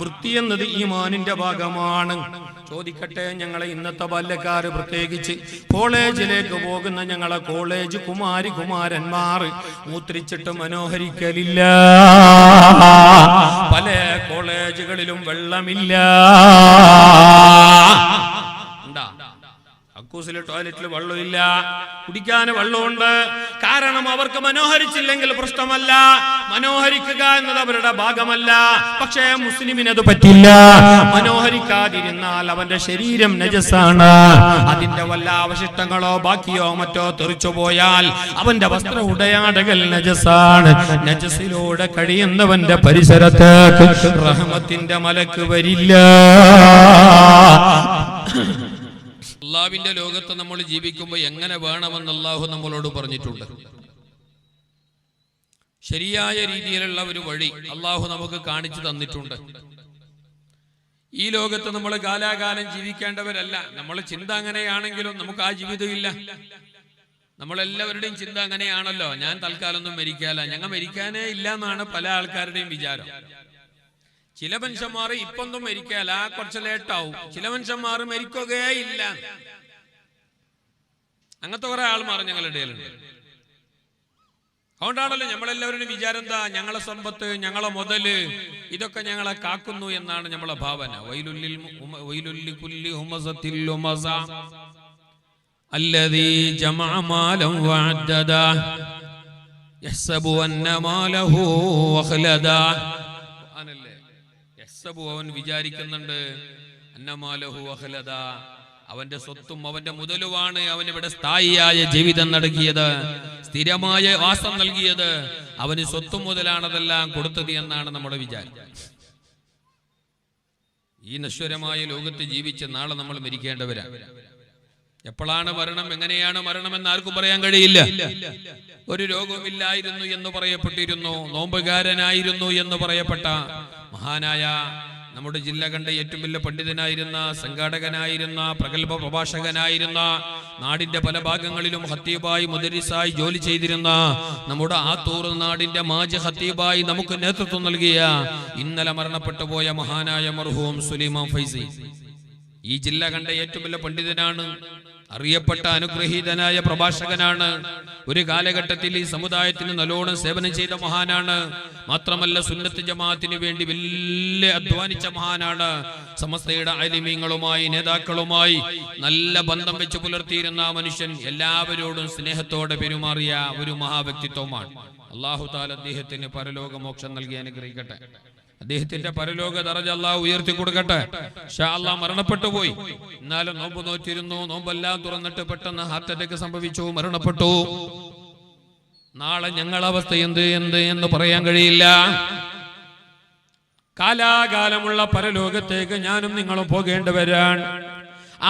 വൃത്തി എന്നത് ഈമാനിന്റെ ഭാഗമാണ്. ചോദിക്കട്ടെ, ഞങ്ങളെ ഇന്നത്തെ ബാല്യക്കാര്, പ്രത്യേകിച്ച് കോളേജിലേക്ക് പോകുന്ന ഞങ്ങളെ കോളേജ് കുമാരന്മാർ മൂത്രിച്ചിട്ട് മനോഹരിക്കലില്ല. പല കോളേജുകളിലും വെള്ളമില്ല. കക്കൂസിലെ ടോയ്ലറ്റിൽ വെള്ളമില്ല, കുടിക്കാൻ വെള്ളമുണ്ട്. കാരണം അവർക്ക് മനോഹരിച്ചില്ലെങ്കിൽ പ്രശ്നമല്ല, മനോഹരിക്കുക എന്നത് അവരുടെ ഭാഗമല്ല. പക്ഷേ മുസ്ലിമിനത് പറ്റില്ല. മനോഹരിക്കാതിരുന്നാൽ അവന്റെ ശരീരം നജസാണ്. അതിന്റെ വല്ല അവശിഷ്ടങ്ങളോ ബാക്കിയോ മറ്റോ തെറിച്ചു പോയാൽ അവന്റെ വസ്ത്ര ഉടയാടകൾ നജസാണ്. നജസിലൂടെ കഴിയുന്നവന്റെ പരിസരത്തേക്ക് റഹ്മത്തിന്റെ മലക്ക് വരില്ല. അള്ളാഹുവിന്റെ ലോകത്ത് നമ്മൾ ജീവിക്കുമ്പോൾ എങ്ങനെ വേണമെന്ന് അള്ളാഹു നമ്മളോട് പറഞ്ഞിട്ടുണ്ട്. ശരിയായ രീതിയിലുള്ള ഒരു വഴി അള്ളാഹു നമുക്ക് കാണിച്ചു തന്നിട്ടുണ്ട്. ഈ ലോകത്ത് നമ്മൾ കാലാകാലം ജീവിക്കേണ്ടവരല്ല. നമ്മളെ ചിന്ത അങ്ങനെയാണെങ്കിലും നമുക്ക് ആ ജീവിതമില്ല. നമ്മളെല്ലാവരുടെയും ചിന്ത അങ്ങനെയാണല്ലോ, ഞാൻ തൽക്കാലം ഒന്നും മരിക്കാല, ഞങ്ങൾ മരിക്കാനേ ഇല്ല എന്നാണ് പല ആൾക്കാരുടെയും വിചാരം. ചില മനുഷ്യന്മാർ ഇപ്പൊന്നും മരിക്കാല, കുറച്ച് ലേറ്റാവും. ചില മനുഷ്യന്മാർ മരിക്കുകയേ ഇല്ല. അങ്ങനത്തെ കുറെ ആൾമാർ ഞങ്ങളുടെ ഇടയിലുണ്ട്. അതുകൊണ്ടാണല്ലോ നമ്മളെല്ലാവരുടെയും വിചാരം എന്താ, ഞങ്ങളെ സമ്പത്ത്, ഞങ്ങളെ മുതല്, ഇതൊക്കെ ഞങ്ങളെ കാക്കുന്നു എന്നാണ് നമ്മളെ ഭാവന. അല്ലദീ ജമഅ മാലൻ വഅദ്ദദ യഹ്സബു അന്ന മാലഹു അഖ്ലദ. അവൻ വിചാരിക്കുന്നുണ്ട് അന്നമാലഹു അഖ്ലദ, അവന്റെ സ്വത്തും അവന്റെ മുതലുമാണ് അവന് ഇവിടെ സ്ഥായിയായ ജീവിതം നൽകിയത്, സ്ഥിരമായ വാസം നൽകിയത്. അവന് സ്വത്തും മുതലാണതെല്ലാം കൊടുത്തത് എന്നാണ് നമ്മുടെ വിചാരം. ഈ നശ്വരമായ ലോകത്ത് ജീവിച്ച് നാളെ നമ്മൾ മരിക്കേണ്ടവരാണ്. എപ്പോഴാണ് മരണം, എങ്ങനെയാണ് മരണമെന്ന് ആർക്കും പറയാൻ കഴിയില്ല. ഒരു രോഗവുമില്ലായിരുന്നു എന്ന് പറയപ്പെട്ടിരുന്നു, നോമ്പുകാരനായിരുന്നു എന്ന് പറയപ്പെട്ട മഹാനായ നമ്മുടെ ജില്ല കണ്ട ഏറ്റവും വലിയ പണ്ഡിതനായിരുന്ന, സംഘാടകനായിരുന്ന, പ്രഗത്ഭ പ്രഭാഷകനായിരുന്ന, നാടിന്റെ പല ഭാഗങ്ങളിലും ഖത്തീബായി മുദരിസായി ജോലി ചെയ്തിരുന്ന നമ്മുടെ ആത്തൂർ നാടിന്റെ മാജ് ഖത്തീബായി നമുക്ക് നേതൃത്വം നൽകിയ ഇന്നലെ മരണപ്പെട്ടു പോയ മഹാനായ മർഹൂം സുലൈമാൻ ഫൈസി ഈ ജില്ല കണ്ട ഏറ്റവും വലിയ പണ്ഡിതനാണ്, അറിയപ്പെട്ട അനുഗ്രഹീതനായ പ്രഭാഷകനാണ്. ഒരു കാലഘട്ടത്തിൽ ഈ സമുദായത്തിന് നല്ലോണം സേവനം ചെയ്ത മഹാനാണ്. മാത്രമല്ല സുന്നത്ത് ജമാഅത്തിന് വേണ്ടി വലിയ അധ്വാനിച്ച മഹാനാണ്. സമസ്തയുടെ ആലിമീങ്ങളുമായി, നേതാക്കളുമായി നല്ല ബന്ധം വെച്ച് പുലർത്തിയിരുന്ന മനുഷ്യൻ, എല്ലാവരോടും സ്നേഹത്തോടെ പെരുമാറിയ ഒരു മഹാവ്യക്തിത്വമാണ്. അല്ലാഹു തആല അദ്ദേഹത്തിന് പരലോക മോക്ഷം നൽകി അനുഗ്രഹിക്കട്ടെ. അദ്ദേഹത്തിന്റെ പരലോക ദറജ അല്ലാഹു ഉയർത്തി കൊടുക്കട്ടെ. ഇൻഷാ അല്ലാഹ് മരണപ്പെട്ടു പോയി. എന്നാലും നോമ്പ് നോറ്റിരുന്നു. നോമ്പെല്ലാം തുറന്നിട്ട് പെട്ടെന്ന് ഹാർട്ട് അറ്റാക്ക് സംഭവിച്ചു, മരണപ്പെട്ടു. നാളെ ഞങ്ങളുടെ അവസ്ഥ എന്ത് എന്ന് പറയാൻ കഴിയില്ല. കാലാകാലമുള്ള പരലോകത്തേക്ക് ഞാനും നിങ്ങളും പോകേണ്ടവരാണ്.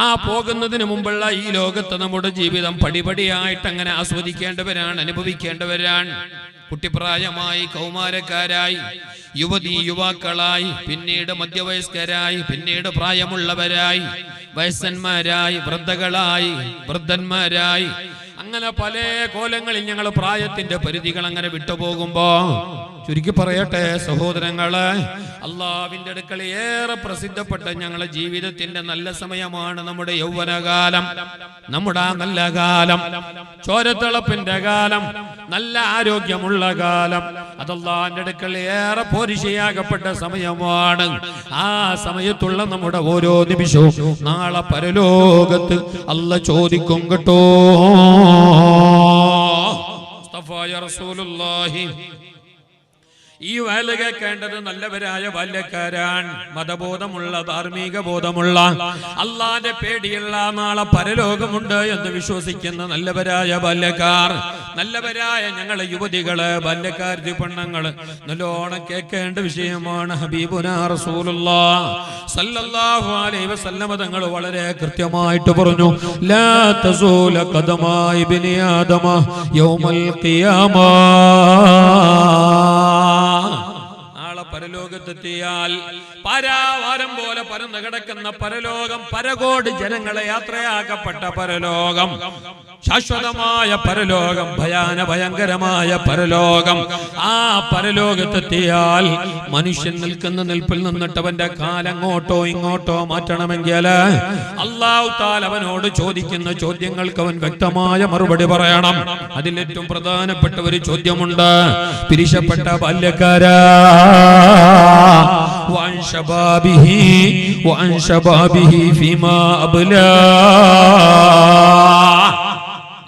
ആ പോകുന്നതിന് മുമ്പുള്ള ഈ ലോകത്ത് നമ്മുടെ ജീവിതം പടിപടിയായിട്ട് അങ്ങനെ ആസ്വദിക്കേണ്ടവരാണ്, അനുഭവിക്കേണ്ടവരാണ്. കുട്ടിപ്രായമായി, കൗമാരക്കാരായി, യുവാക്കളായി, പിന്നീട് മധ്യവയസ്കരായി, പിന്നീട് പ്രായമുള്ളവരായി, വയസ്സന്മാരായി, വൃദ്ധന്മാരായി, അങ്ങനെ പല കോലങ്ങളിൽ ഞങ്ങൾ പ്രായത്തിന്റെ പരിധികൾ അങ്ങനെ വിട്ടുപോകുമ്പോ, ചുരുക്കി പറയട്ടെ സഹോദരങ്ങളെ, അള്ളാഹുവിന്റെ അടുക്കൽ ഏറെ പ്രസിദ്ധപ്പെട്ട ഞങ്ങളുടെ ജീവിതത്തിന്റെ നല്ല സമയമാണ് നമ്മുടെ യൗവനകാലം, നമ്മുടെ ആ നല്ല കാലം, ചോരത്തിളപ്പിന്റെ കാലം, നല്ല ആരോഗ്യമുള്ള കാലം. അത് അള്ളാഹുവിന്റെ അടുക്കൽ ഏറെ പോരിശയാകപ്പെട്ട സമയമാണ്. ആ സമയത്തുള്ള നമ്മുടെ ഓരോ നിമിഷവും നാളെ പരലോകത്ത് അല്ലാഹ് ചോദിക്കും കേട്ടോ. മുസ്തഫായ റസൂലുള്ളാഹി ഈ വയൽ കേൾക്കേണ്ടത് നല്ലവരായ ബാല്യക്കാരാണ്, മതബോധമുള്ള, ധാർമ്മിക ബോധമുള്ള, അള്ളാന്റെ പേടിയുള്ള, നാളെ പരലോകമുണ്ട് എന്ന് വിശ്വസിക്കുന്ന നല്ലവരായ ബാല്യക്കാർ, നല്ലവരായ ഞങ്ങളെ യുവതികള്, ബാല്യക്കാരി പെണ്ണുങ്ങള് നല്ലോണം കേൾക്കേണ്ട വിഷയമാണ്. ഹബീബുനാ റസൂലുള്ളാഹി സല്ലല്ലാഹു അലൈഹി വസല്ലം തങ്ങൾ വളരെ കൃത്യമായിട്ട് പറഞ്ഞു, ലാ തസൂല ഖദമാ ഇബ്നി ആദമ യൗമൽ ഖിയാമ. നാളെ പരലോകത്തെത്തിയാൽ പരാവാരം പോലെ പരന്നു കിടക്കുന്ന പരലോകം, പരകോടി ജനങ്ങളെ യാത്രയാക്കപ്പെട്ട പരലോകം, ശാശ്വതമായ പരലോകം, ഭയങ്കരമായ പരലോകം. ആ പരലോകത്തെത്തിയാൽ മനുഷ്യൻ നിൽക്കുന്ന നിൽപ്പിൽ നിന്നിട്ട് അവന്റെ കാലങ്ങോട്ടോ ഇങ്ങോട്ടോ മാറ്റണമെങ്കിൽ അല്ലാഹു തആല അവനോട് ചോദിക്കുന്ന ചോദ്യങ്ങൾക്ക് അവൻ വ്യക്തമായ മറുപടി പറയണം. അതിലേറ്റവും പ്രധാനപ്പെട്ട ഒരു ചോദ്യമുണ്ട്. പിരിശപ്പെട്ട ബാല്യക്കാരാ, വഅൻ ശബാബിഹി ഫീമാ അബ്ലാ,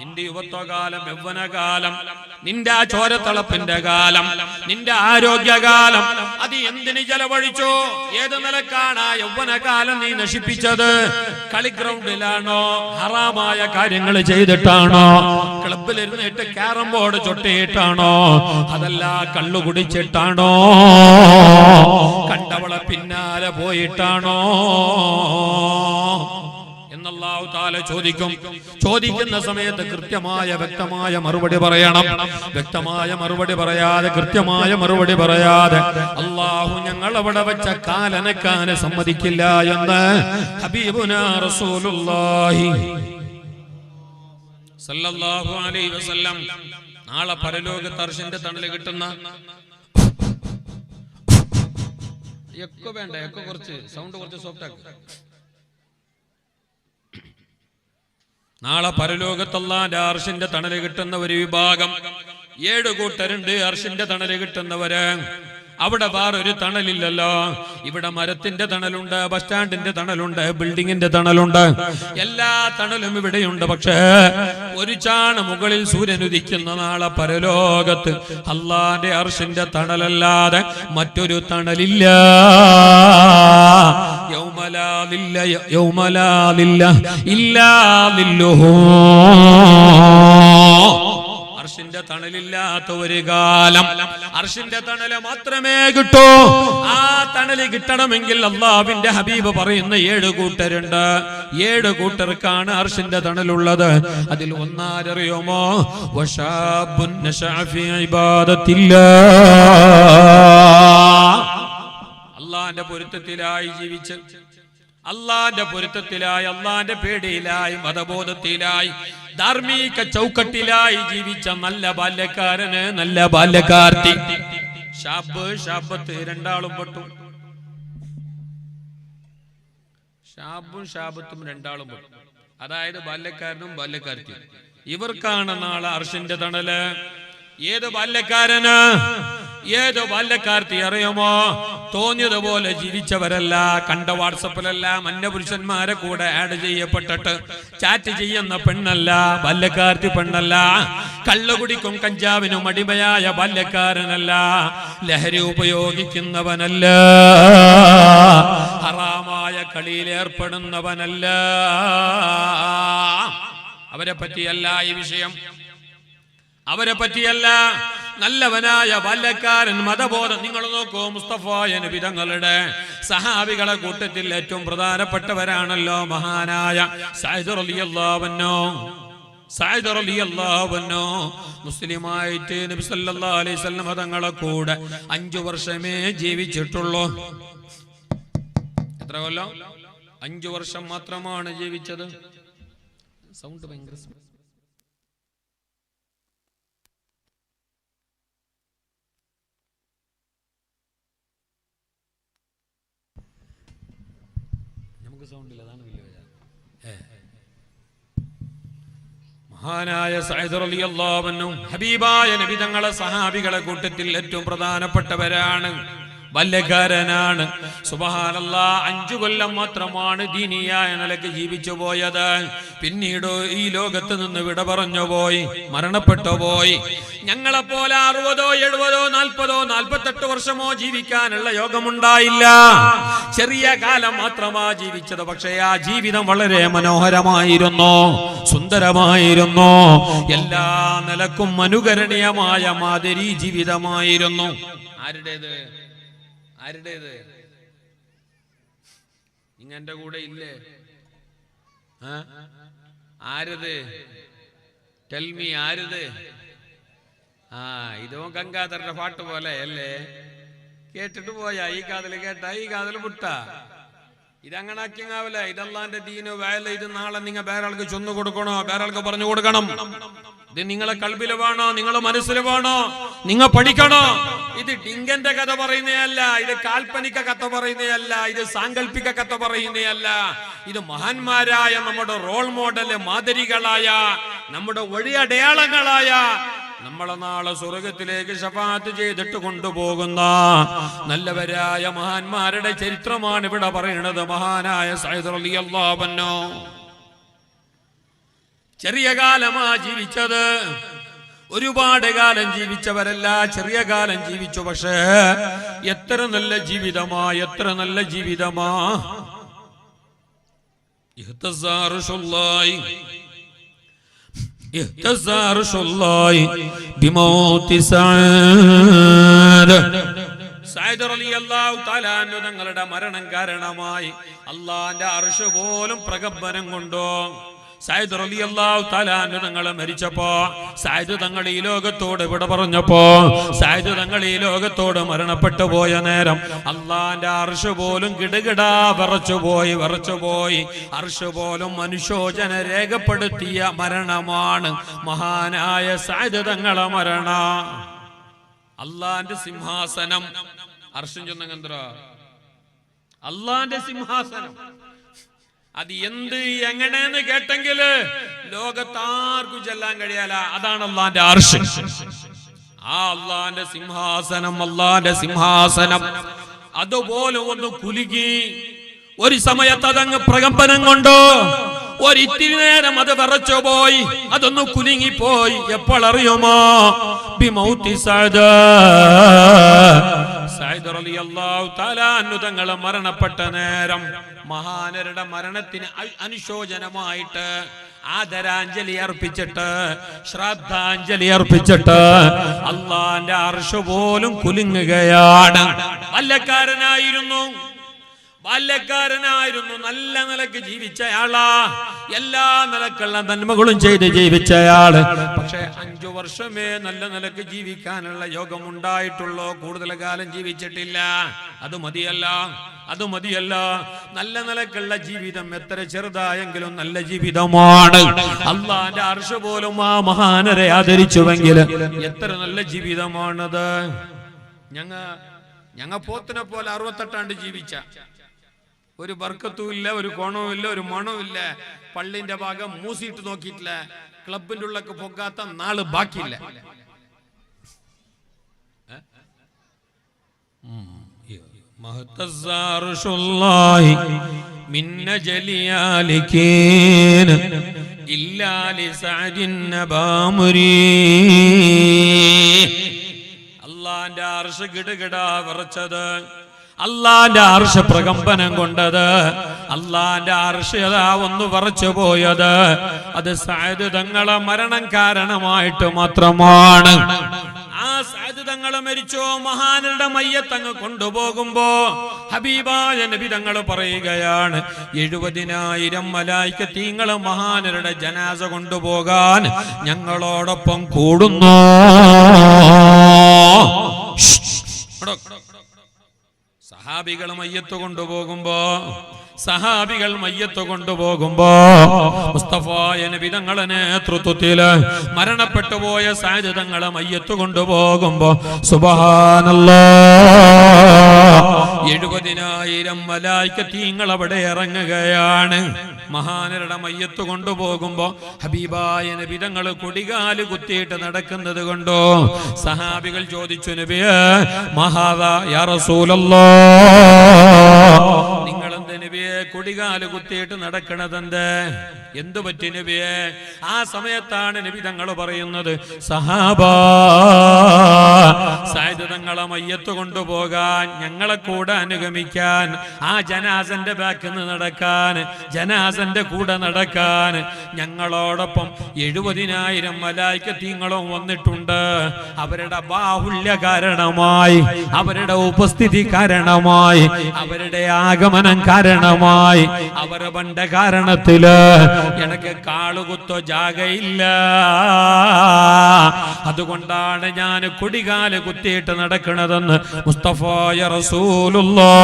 നിന്റെ യുവത്വകാലം, യൗവനകാലം, നിന്റെ ആ ചോരത്തളപ്പിന്റെ കാലം, നിന്റെ ആരോഗ്യകാലം, അത് എന്തിന് ചെലവഴിച്ചോ? ഏത് നിലക്കാണ് ആ യൗവനകാലം നീ നശിപ്പിച്ചത്? കളിഗ്രൗണ്ടിലാണോ? ഹറാമായ കാര്യങ്ങൾ ചെയ്തിട്ടാണോ? ക്ലബിലിരുന്നിട്ട് ക്യാരം ബോർഡ് ചൊട്ടിയിട്ടാണോ? അതല്ല കള്ളു കുടിച്ചിട്ടാണോ? കണ്ടവളെ പിന്നാലെ പോയിട്ടാണോ? അല്ലാഹു തആല ചോദിക്കും. ചോദിക്കുന്ന സമയത്ത് കൃത്യമായ വ്യക്തമായ മറുപടി പറയണം. വ്യക്തമായ മറുപടി പറയാതെ, കൃത്യമായ മറുപടി പറയാതെ അല്ലാഹു ഞങ്ങൾ അവിടെ വെച്ച കാലനക്കാനെ സമ്മതിക്കില്ല എന്ന് ഹബീബുനാ റസൂലുള്ളാഹി സല്ലല്ലാഹു അലൈഹി വസല്ലം നാളെ പരലോകത്ത് അർശിന്റെ തണല് കിട്ടുന്ന എക്കോ വേണ്ട, എക്കോ കുറച്ച് സൗണ്ട് കുറച്ച് സോഫ്റ്റ് ആക്കുക. നാളെ പരലോകത്ത് അല്ലാഹുവിന്റെ അർശിന്റെ തണല് കിട്ടുന്ന ഒരു വിഭാഗം 7 കൂട്ടരുണ്ട്. അർശിന്റെ തണല് കിട്ടുന്നവര്. അവിടെ വേറൊരു തണലില്ലല്ലോ. ഇവിടെ മരത്തിന്റെ തണലുണ്ട്, ബസ് സ്റ്റാൻഡിന്റെ തണലുണ്ട്, ബിൽഡിങ്ങിന്റെ തണലുണ്ട്, എല്ലാ തണലും ഇവിടെയുണ്ട്. പക്ഷേ ഒരു ചാണ് മുകളിൽ സൂര്യൻ ഉദിക്കുന്ന നാളെ പരലോകത്ത് അല്ലാഹുവിന്റെ അർശിന്റെ തണലല്ലാതെ മറ്റൊരു തണലില്ല. യൗമലാ ലില്ല ഇല്ലാ ലില്ലുഹു, അർശിന്റെ തണലില്ലാത്ത ഒരു കാലം. അർശിന്റെ തണല് മാത്രമേ കിട്ടൂ. ആ തണല് കിട്ടണമെങ്കിൽ അല്ലാഹുവിന്റെ ഹബീബ് പറയുന്ന 7 കൂട്ടരുണ്ട്. 7 കൂട്ടർക്കാണ് അർശിന്റെ തണലുള്ളത്. അതിൽ ഒന്നാരറിയുമോ? വശാബുൻ നശഅ ഫീ ഇബാദത്തില്ലാഹ്, അല്ലാഹുവിന്റെ പൊരുത്തത്തിലായി ജീവിച്ച്, അല്ലാഹുവിന്റെ പൊരുത്തത്തിലായി, അല്ലാഹുവിന്റെ പേടിയിലായി, മതബോധത്തിലായി, ധാർമ്മിക ചൗക്കട്ടിലായി ജീവിച്ച നല്ല ബാല്യക്കാരന്, നല്ല ബാല്യക്കാർത്തി, ഷാബത്ത് രണ്ടാളും പെട്ടു. ഷാബത്തും രണ്ടാളും പെട്ടു. അതായത് ബാല്യക്കാരനും ബാല്യക്കാർത്തിയും. ഇവർക്കാണ് നാളെ അർശിന്റെ തണല്. ഏത് ബാല്യക്കാരന്, ഏത് ബാല്യക്കാർത്തി അറിയുമോ? തോന്നിയതുപോലെ ജീവിച്ചവരല്ല, കണ്ട വാട്സപ്പിലല്ല, മന്യപുരുഷന്മാരെ കൂടെ ആഡ് ചെയ്യപ്പെട്ടിട്ട് ചാറ്റ് ചെയ്യുന്ന പെണ്ണല്ല, ബാല്യക്കാർത്തി പെണ്ണല്ല. കള്ളുകുടിക്കും കഞ്ചാവിനും അടിമയായ ബാല്യക്കാരനല്ല, ലഹരി ഉപയോഗിക്കുന്നവനല്ല, ഹറാമായ കളിയിൽ ഏർപ്പെടുന്നവനല്ല. അവരെ പറ്റിയല്ല ഈ വിഷയം, അവരെ പറ്റിയല്ല. നല്ലവനായ ബാല്യക്കാരൻ, മതബോധം. നിങ്ങൾ നോക്കൂ, മുസ്തഫായ നബി തങ്ങളുടെ സഹാബികളെ കൂട്ടത്തിൽ ഏറ്റവും പ്രധാനപ്പെട്ടവരാണല്ലോ മഹാനായ സഅദ് റളിയല്ലാഹു അൻഹു. സഅദ് റളിയല്ലാഹു അൻഹു മുസ്ലിമായിട്ട് നബി സല്ലല്ലാഹു അലൈഹി വസല്ലം തങ്ങളെ കൂടെ 5 വർഷമേ ജീവിച്ചിട്ടുള്ളൂ. എത്ര കൊല്ലം? 5 വർഷം മാത്രമാണ് ജീവിച്ചത്. സൗണ്ട് ഭയങ്കര സൗണ്ടില്ല, അതാണ് വലിയ മഹാനായ സഅദ് റളിയല്ലാഹു അൻഹു ഹബീബായ നബി തങ്ങളെ സഹാബികളെ കൂട്ടത്തിൽ ഏറ്റവും പ്രധാനപ്പെട്ടവരാണ്, ബാല്യക്കാരനാണ്. സുബ്ഹാനല്ലാഹ്, 5 കൊല്ലം മാത്രമാണ് ദീനിയായ നിലയ്ക്ക് ജീവിച്ചു പോയത്. പിന്നീട് ഈ ലോകത്ത് നിന്ന് വിട പറഞ്ഞു പോയി, മരണപ്പെട്ടു പോയി. ഞങ്ങളെപ്പോലെ 60, 70, 40, 48 വർഷമോ ജീവിക്കാനുള്ള യോഗമുണ്ടായില്ല. ചെറിയ കാലം മാത്രമാ ജീവിച്ചത്. പക്ഷേ ആ ജീവിതം വളരെ മനോഹരമായിരുന്നു, സുന്ദരമായിരുന്നു, എല്ലാ നിലക്കും അനുകരണീയമായ മാതിരി ജീവിതമായിരുന്നു. ആരുടേത്? ആരുടേത്? നിങ്ങന്റെ കൂടെ ഇല്ലേ? ആരത്? ടെൽമി, ആരത്? ഇതോ ഗംഗാധരന്റെ പാട്ട് പോലെ അല്ലേ? കേട്ടിട്ട് പോയാ? ഈ കാതിൽ കേട്ട, ഈ കാതിൽ മുട്ട. ഇതങ്ങനെ ആക്കിയാവില്ല. ഇതല്ലാന്റെ ദീന് വേല. ഇത് നാളെ നിങ്ങൾ വേറൊരാൾക്ക് ചൊന്നു കൊടുക്കണോ, വേറൊരാൾക്ക് പറഞ്ഞു കൊടുക്കണം. ഇത് നിങ്ങളെ കൽബില് വേണോ, നിങ്ങളെ മനസ്സിൽ വേണോ, നിങ്ങൾ പഠിക്കണോ. ഇത് ഡിങ്കന്റെ കഥ പറയുന്നതല്ല, ഇത് കാൽപ്പനിക കഥ പറയുന്നതല്ല, ഇത് സാങ്കല്പിക കഥ പറയുന്നതല്ല. ഇത് മഹാന്മാരായ നമ്മുടെ റോൾ മോഡല്, മാതരികളായ നമ്മുടെ വഴിയടയാളങ്ങളായ നമ്മളെ നാളെ സ്വർഗത്തിലേക്ക് ശഫാഅത്ത് ചെയ്തിട്ട് കൊണ്ടുപോകുന്ന നല്ലവരായ മഹാന്മാരുടെ ചരിത്രമാണ് ഇവിടെ പറയുന്നത്. മഹാനായ സയ്യിദ് റളിയല്ലാഹു അൻഹു ചെറിയ കാലമാ ജീവിച്ചത്. ഒരുപാട് കാലം ജീവിച്ചവരല്ല, ചെറിയ കാലം ജീവിച്ചു. പക്ഷേ എത്ര നല്ല ജീവിതമാ, എത്ര നല്ല ജീവിതമാ. സയ്യിദ് റളിയല്ലാഹു തആല അൻഹു തങ്ങളുടെ മരണം കാരണമായി അല്ലാഹുവിന്റെ അർശ് പോലും പ്രകമ്പനം കൊണ്ടു. സയ്യിദ് റളിയല്ലാഹു തആല അൻഹു തങ്ങൾ മരിച്ചപ്പോ, സയ്യിദ് തങ്ങൾ ഈ ലോകത്തോട് വിട പറഞ്ഞപ്പോ, സയ്യിദ് തങ്ങൾ ഈ ലോകത്തോട് മരണപ്പെട്ടു പോയ നേരം അല്ലാഹുവിന്റെ അർശ് പോലും കിടുകിടാ വിറച്ചുപോയി. അർശ് പോലും മനുഷ്യോജന രേഖപ്പെടുത്തിയ മരണമാണ് മഹാനായ സയ്യിദ് തങ്ങളെ മരണം. അല്ലാഹുവിന്റെ സിംഹാസനം, അർശും ചൊന്നങ്ങന്ത്ര അല്ലാഹുവിന്റെ സിംഹാസനം. അത് എന്ത് എങ്ങനെയെന്ന് കേട്ടെങ്കില് ലോകത്താർക്കും ചെല്ലാൻ കഴിയാല. അതാണ് അല്ലാഹുവിന്റെ അർശ്. ആ അല്ലാഹുവിന്റെ സിംഹാസനം, അല്ലാഹുവിന്റെ സിംഹാസനം അതുപോലെ ഒന്ന് കുലുങ്ങി. ഒരു സമയത്ത് അതങ്ങ് പ്രകമ്പനം കൊണ്ടോ, ഒരിത്തിരി നേരം അത് വിറച്ചു പോയി, അതൊന്ന് കുലുങ്ങിപ്പോയി. എപ്പോൾ അറിയുമോ? ബിമൗതി സയ്യിദ് റളിയല്ലാഹു തആല അൻഹു തങ്ങൾ മരണപ്പെട്ട നേരം മഹാനരുടെ മരണത്തിന് അനുശോചനമായിട്ട് ആദരാഞ്ജലി അർപ്പിച്ചിട്ട്, ശ്രദ്ധാഞ്ജലി അർപ്പിച്ചിട്ട് അല്ലാഹുവിന്റെ അർശ് പോലും കുലുങ്ങുകയാണ്. ബാല്യക്കാരനായിരുന്നു, നല്ല നിലക്ക് ജീവിച്ചയാളാ, എല്ലാ നിലക്കുള്ള നന്മകളും ചെയ്ത് ജീവിച്ചയാള്. പക്ഷെ 5 വർഷമേ നല്ല നിലക്ക് ജീവിക്കാനുള്ള യോഗം ഉണ്ടായിട്ടുള്ളൂ. കൂടുതൽ കാലം ജീവിച്ചിട്ടില്ല. അത് മതിയല്ല. നല്ല നിലക്കുള്ള ജീവിതം എത്ര ചെറുതായെങ്കിലും നല്ല ജീവിതമാണ്. അല്ലാഹുവിന്റെ അർശ് പോലും ആ മഹാനരെ ആദരിച്ചുവെങ്കിൽ എത്ര നല്ല ജീവിതമാണത്. ഞങ്ങ പോത്തിനെ പോലെ 68 ആണ്ട് ജീവിച്ച, ഒരു ബർക്കത്തും ഇല്ല, ഒരു കോണവും ഇല്ല, ഒരു മണവും ഇല്ല. പള്ളിന്റെ ഭാഗം മൂസിയിട്ട് നോക്കിയിട്ടില്ല. ക്ലബിന്റെ ഉള്ളൊക്കെ പൊക്കാത്ത നാള് ബാക്കിയില്ല. അല്ലാഹുവിന്റെ അർശ് ഗിടുകിടാ വിറച്ചത്, അല്ലാഹുവിന്റെ അർശ് പ്രകമ്പനം കൊണ്ടത്, അല്ലാഹുവിന്റെ അർശ് ഒന്ന് വിറച്ചു പോയത്, അത് സയ്യിദ് തങ്ങളെ മരണം കാരണമായിട്ട് മാത്രമാണ്. ആ സയ്യിദ് തങ്ങളെ മരിച്ചോ, മഹാനരുടെ മയ്യത്ത് അങ്ങ് കൊണ്ടുപോകുമ്പോ ഹബീബായ നബി തങ്ങൾ പറയുകയാണ്, 70,000 മലായികത്ത് നിങ്ങളെ മഹാനരുടെ ജനാസ കൊണ്ടുപോകാൻ ഞങ്ങളോടൊപ്പം കൂടുന്നു. സഹാബികൾ മയ്യത്ത് കൊണ്ടുപോകുമ്പോ മുസ്തഫായ നബി തങ്ങളുടെ നേതൃത്വത്തില് മരണപ്പെട്ടു പോയ സയ്യിദ് തങ്ങളെ മയ്യത്ത് കൊണ്ടുപോകുമ്പോ സുബ്ഹാനല്ലാഹ് 70,000 മലായികത്ത് നിങ്ങൾ അവിടെ ഇറങ്ങുകയാണ്. മഹാനരുടെ മയ്യത്ത് കൊണ്ടുപോകുമ്പോ ഹബീബായ നബി തങ്ങൾ കൊടികാല് കുത്തിയിട്ട് നടക്കുന്നത് കൊണ്ടോ സഹാബികൾ ചോദിച്ചു, നബിയേ മഹാദാ യാ റസൂലല്ലാഹ്, നിങ്ങളെന്ത് നബിയെ കൊടികാല് കുത്തിയിട്ട് നടക്കണതെന്ത്, എന്തു പറ്റി നബിയെ? ആ സമയത്താണ് നബി തങ്ങൾ പറയുന്നത്, സഹാബാ, സയ്യിദ് തങ്ങളെ മയ്യത്ത് കൊണ്ടുപോകാൻ, ഞങ്ങളെ കൂടെ അനുഗമിക്കാൻ, ആ ജനാസന്റെ ബാക്കിൽ നിന്ന് നടക്കാൻ, ജനാസന്റെ കൂടെ നടക്കാൻ ഞങ്ങളോടൊപ്പം 70,000 മലായികത്ത് നിങ്ങളും വന്നിട്ടുണ്ട്. അവരുടെ ബാഹുല്യ കാരണമായി, അവരുടെ ഉപസ്ഥിതി കാരണമായി, അവരുടെ ആഗമനം കാരണമായി, അവരുടെ കാരണത്തില് എനിക്ക് കാളുകുത്തോ ജാഗയില്ല. അതുകൊണ്ടാണ് ഞാൻ കൊടികാല് കുത്തിയിട്ട് നടക്കണതെന്ന് മുസ്തഫായ റസൂലുള്ളാഹ്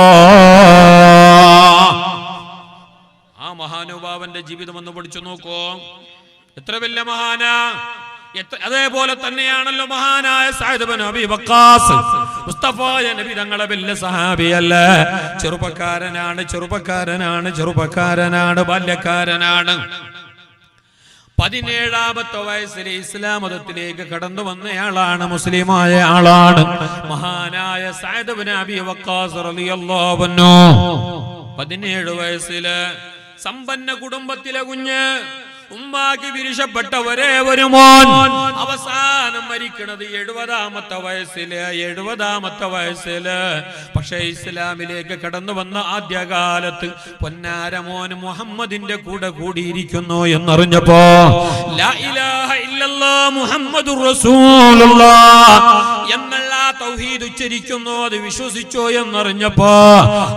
അവന്റെ ജീവിതം ഒന്ന് പഠിച്ചു നോക്കൂ. എത്ര വലിയ മഹാനാ. അതേപോലെ തന്നെയാണല്ലോ മഹാനായ സഅദ് ഇബ്നു അബീ വഖാസ്. മുസ്തഫായ നബി തങ്ങളെ വലിയ സഹാബിയല്ല, ചെറുപ്പക്കാരനാണ്, ബാല്യക്കാരനാണ്. 17ാമത്തെ വയസ്സിൽ ഇസ്ലാം മതത്തിലേക്ക് കടന്നു വന്നയാളാണ്, മുസ്ലിമായ ആളാണ് മഹാനായ സഅദ് ഇബ്നു അബീ വഖാസ് റളിയല്ലാഹു അൻഹു. 17 വയസ്സില് സമ്പന്ന കുടുംബത്തിലെ കുഞ്ഞ്, ഉമ്മാക്ക് വിരിശപ്പെട്ട ഒരേ ഒരു മോൻ, അവസാനം മരിക്കണത് 70ാമത്തെ വയസ്സില്. പക്ഷേ ഇസ്ലാമിലേക്ക് കടന്നു വന്ന ആദ്യകാലത്ത് പൊന്നാര മോൻ മുഹമ്മദിന്റെ കൂടെ കൂടിയിരിക്കുന്നു എന്നറിഞ്ഞപ്പോ ലാ ഇലാഹ ഇല്ലല്ലാഹ് മുഹമ്മദുർ റസൂലുള്ളാഹ് എന്നുള്ള തൗഹീദ് ഉച്ചരിക്കുന്നു, അത് വിശ്വസിച്ചോ എന്നറിഞ്ഞപ്പോ,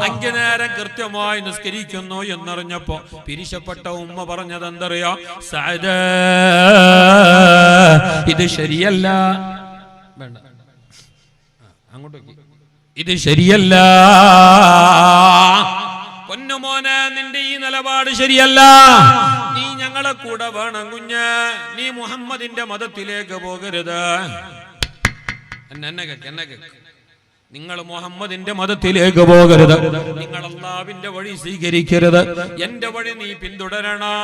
5 നേരം കൃത്യമായി നിസ്കരിക്കുന്നു എന്നറിഞ്ഞപ്പോ പിരിശപ്പെട്ട ഉമ്മ പറഞ്ഞത് എന്തറിയോ? സഅദ്, ഇത് ശരിയല്ല, വേണ്ട അങ്ങോട്ടേക്ക്, ഇത് ശരിയല്ല പൊന്നുമോനെ, നിന്റെ ഈ നിലപാട് ശരിയല്ല. നീ ഞങ്ങളെ കൂടെ വേണം കുഞ്ഞ്, നീ മുഹമ്മദിന്റെ മതത്തിലേക്ക് പോകരുത്. എന്നെ കേക്ക്, നിങ്ങൾ മുഹമ്മദിന്റെ മതത്തിലേക്ക് പോകരുത്, നിങ്ങൾ അല്ലാഹുവിന്റെ വഴി സ്വീകരിക്കരുത്, എന്റെ വഴി നീ പിന്തുടരണോ,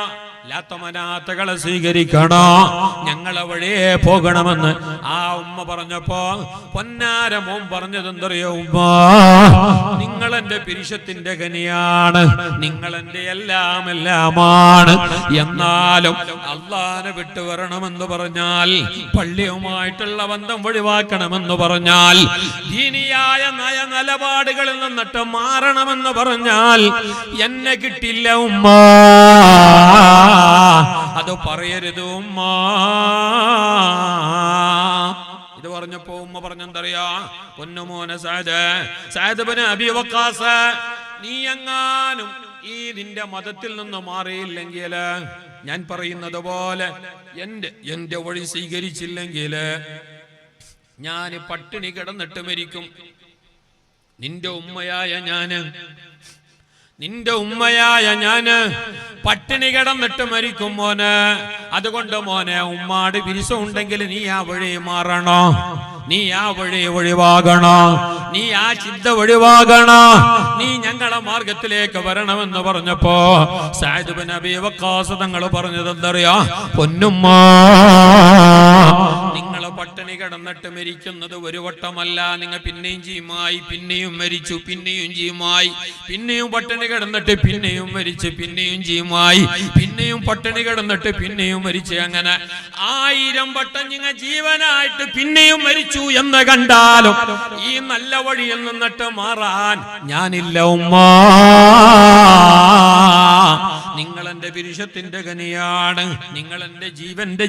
ലാത്തമനാത്തകളെ സ്വീകരിക്കണോ, ഞങ്ങളെ വഴിയേ പോകണമെന്ന് ആ ഉമ്മ പറഞ്ഞപ്പോ പൊന്നാര മോൻ പറഞ്ഞത് എന്തറിയോ? ഉമ്മ, നിങ്ങൾ എന്റെ പിരിശത്തിന്റെ കനിയാണ്, നിങ്ങൾ എന്റെ എല്ലാമാണ്, എന്നാലും അല്ലാഹനെ വിട്ടു വരണമെന്ന് പറഞ്ഞാൽ, പള്ളിയുമായിട്ടുള്ള ബന്ധം ഒഴിവാക്കണമെന്ന് പറഞ്ഞാൽ, ദീനിയായ നയ നിലപാടുകളിൽ നിന്നിട്ട് മാറണമെന്ന് പറഞ്ഞാൽ എന്നെ കിട്ടില്ല ഉമ്മ, അത് പറയരുത് ഉമ്മ. ഇത് പറഞ്ഞപ്പോ ഉമ്മ പറഞ്ഞെന്തറിയാ? പൊന്നുമോനെ സഅദ് ഇബ്നു അബീ വഖാസ്, നീ എങ്ങാനും ഈ നിന്റെ മതത്തിൽ നിന്ന് മാറിയില്ലെങ്കിൽ, ഞാൻ പറയുന്നത് പോലെ എന്റെ വഴി സ്വീകരിച്ചില്ലെങ്കിൽ ഞാൻ പട്ടിണി കിടന്നിട്ട് മരിക്കും. നിന്റെ ഉമ്മയായ ഞാന് പട്ടിണി കിടന്നിട്ട് മരിക്കും മോനെ. അതുകൊണ്ട് മോനെ, ഉമ്മാട് പിരിസം ഉണ്ടെങ്കിൽ നീ ആ വഴി മാറണോ, നീ ആ വഴി ഒഴിവാകണോ, നീ ആ ചിന്ത ഒഴിവാകണോ, നീ ഞങ്ങളെ മാർഗത്തിലേക്ക് വരണമെന്ന് പറഞ്ഞപ്പോ സഅദ് ഇബ്നു അബീ വഖാസ് തങ്ങൾ പറഞ്ഞത് എന്തറിയോ? പൊന്നുമ്മ, നിങ്ങൾ പട്ടിണി കിടന്നിട്ട് മരിക്കുന്നത് ഒരു വട്ടമല്ല, നിങ്ങൾ പിന്നെയും ചെയ്യുമായി, പിന്നെയും മരിച്ചു, പിന്നെയും ചെയ്യുമായി, പിന്നെയും പട്ടിണി കിടന്നിട്ട് പിന്നെയും മരിച്ചു, പിന്നെയും ചെയ്യുമായി, പിന്നെയും പട്ടിണി കിടന്നിട്ട് പിന്നെയും മരിച്ചു, അങ്ങനെ 1000 വട്ടം നിങ്ങൾ ജീവനായിട്ട് പിന്നെയും മരിച്ചു എന്ന് കണ്ടാലും ഈ നല്ല വഴിയിൽ നിന്നിട്ട് മാറാൻ ഞാനില്ല ഉമ്മ. നിങ്ങൾ എന്റെ പിരിശത്തിന്റെ കനിയാണ്, നിങ്ങൾ എന്റെ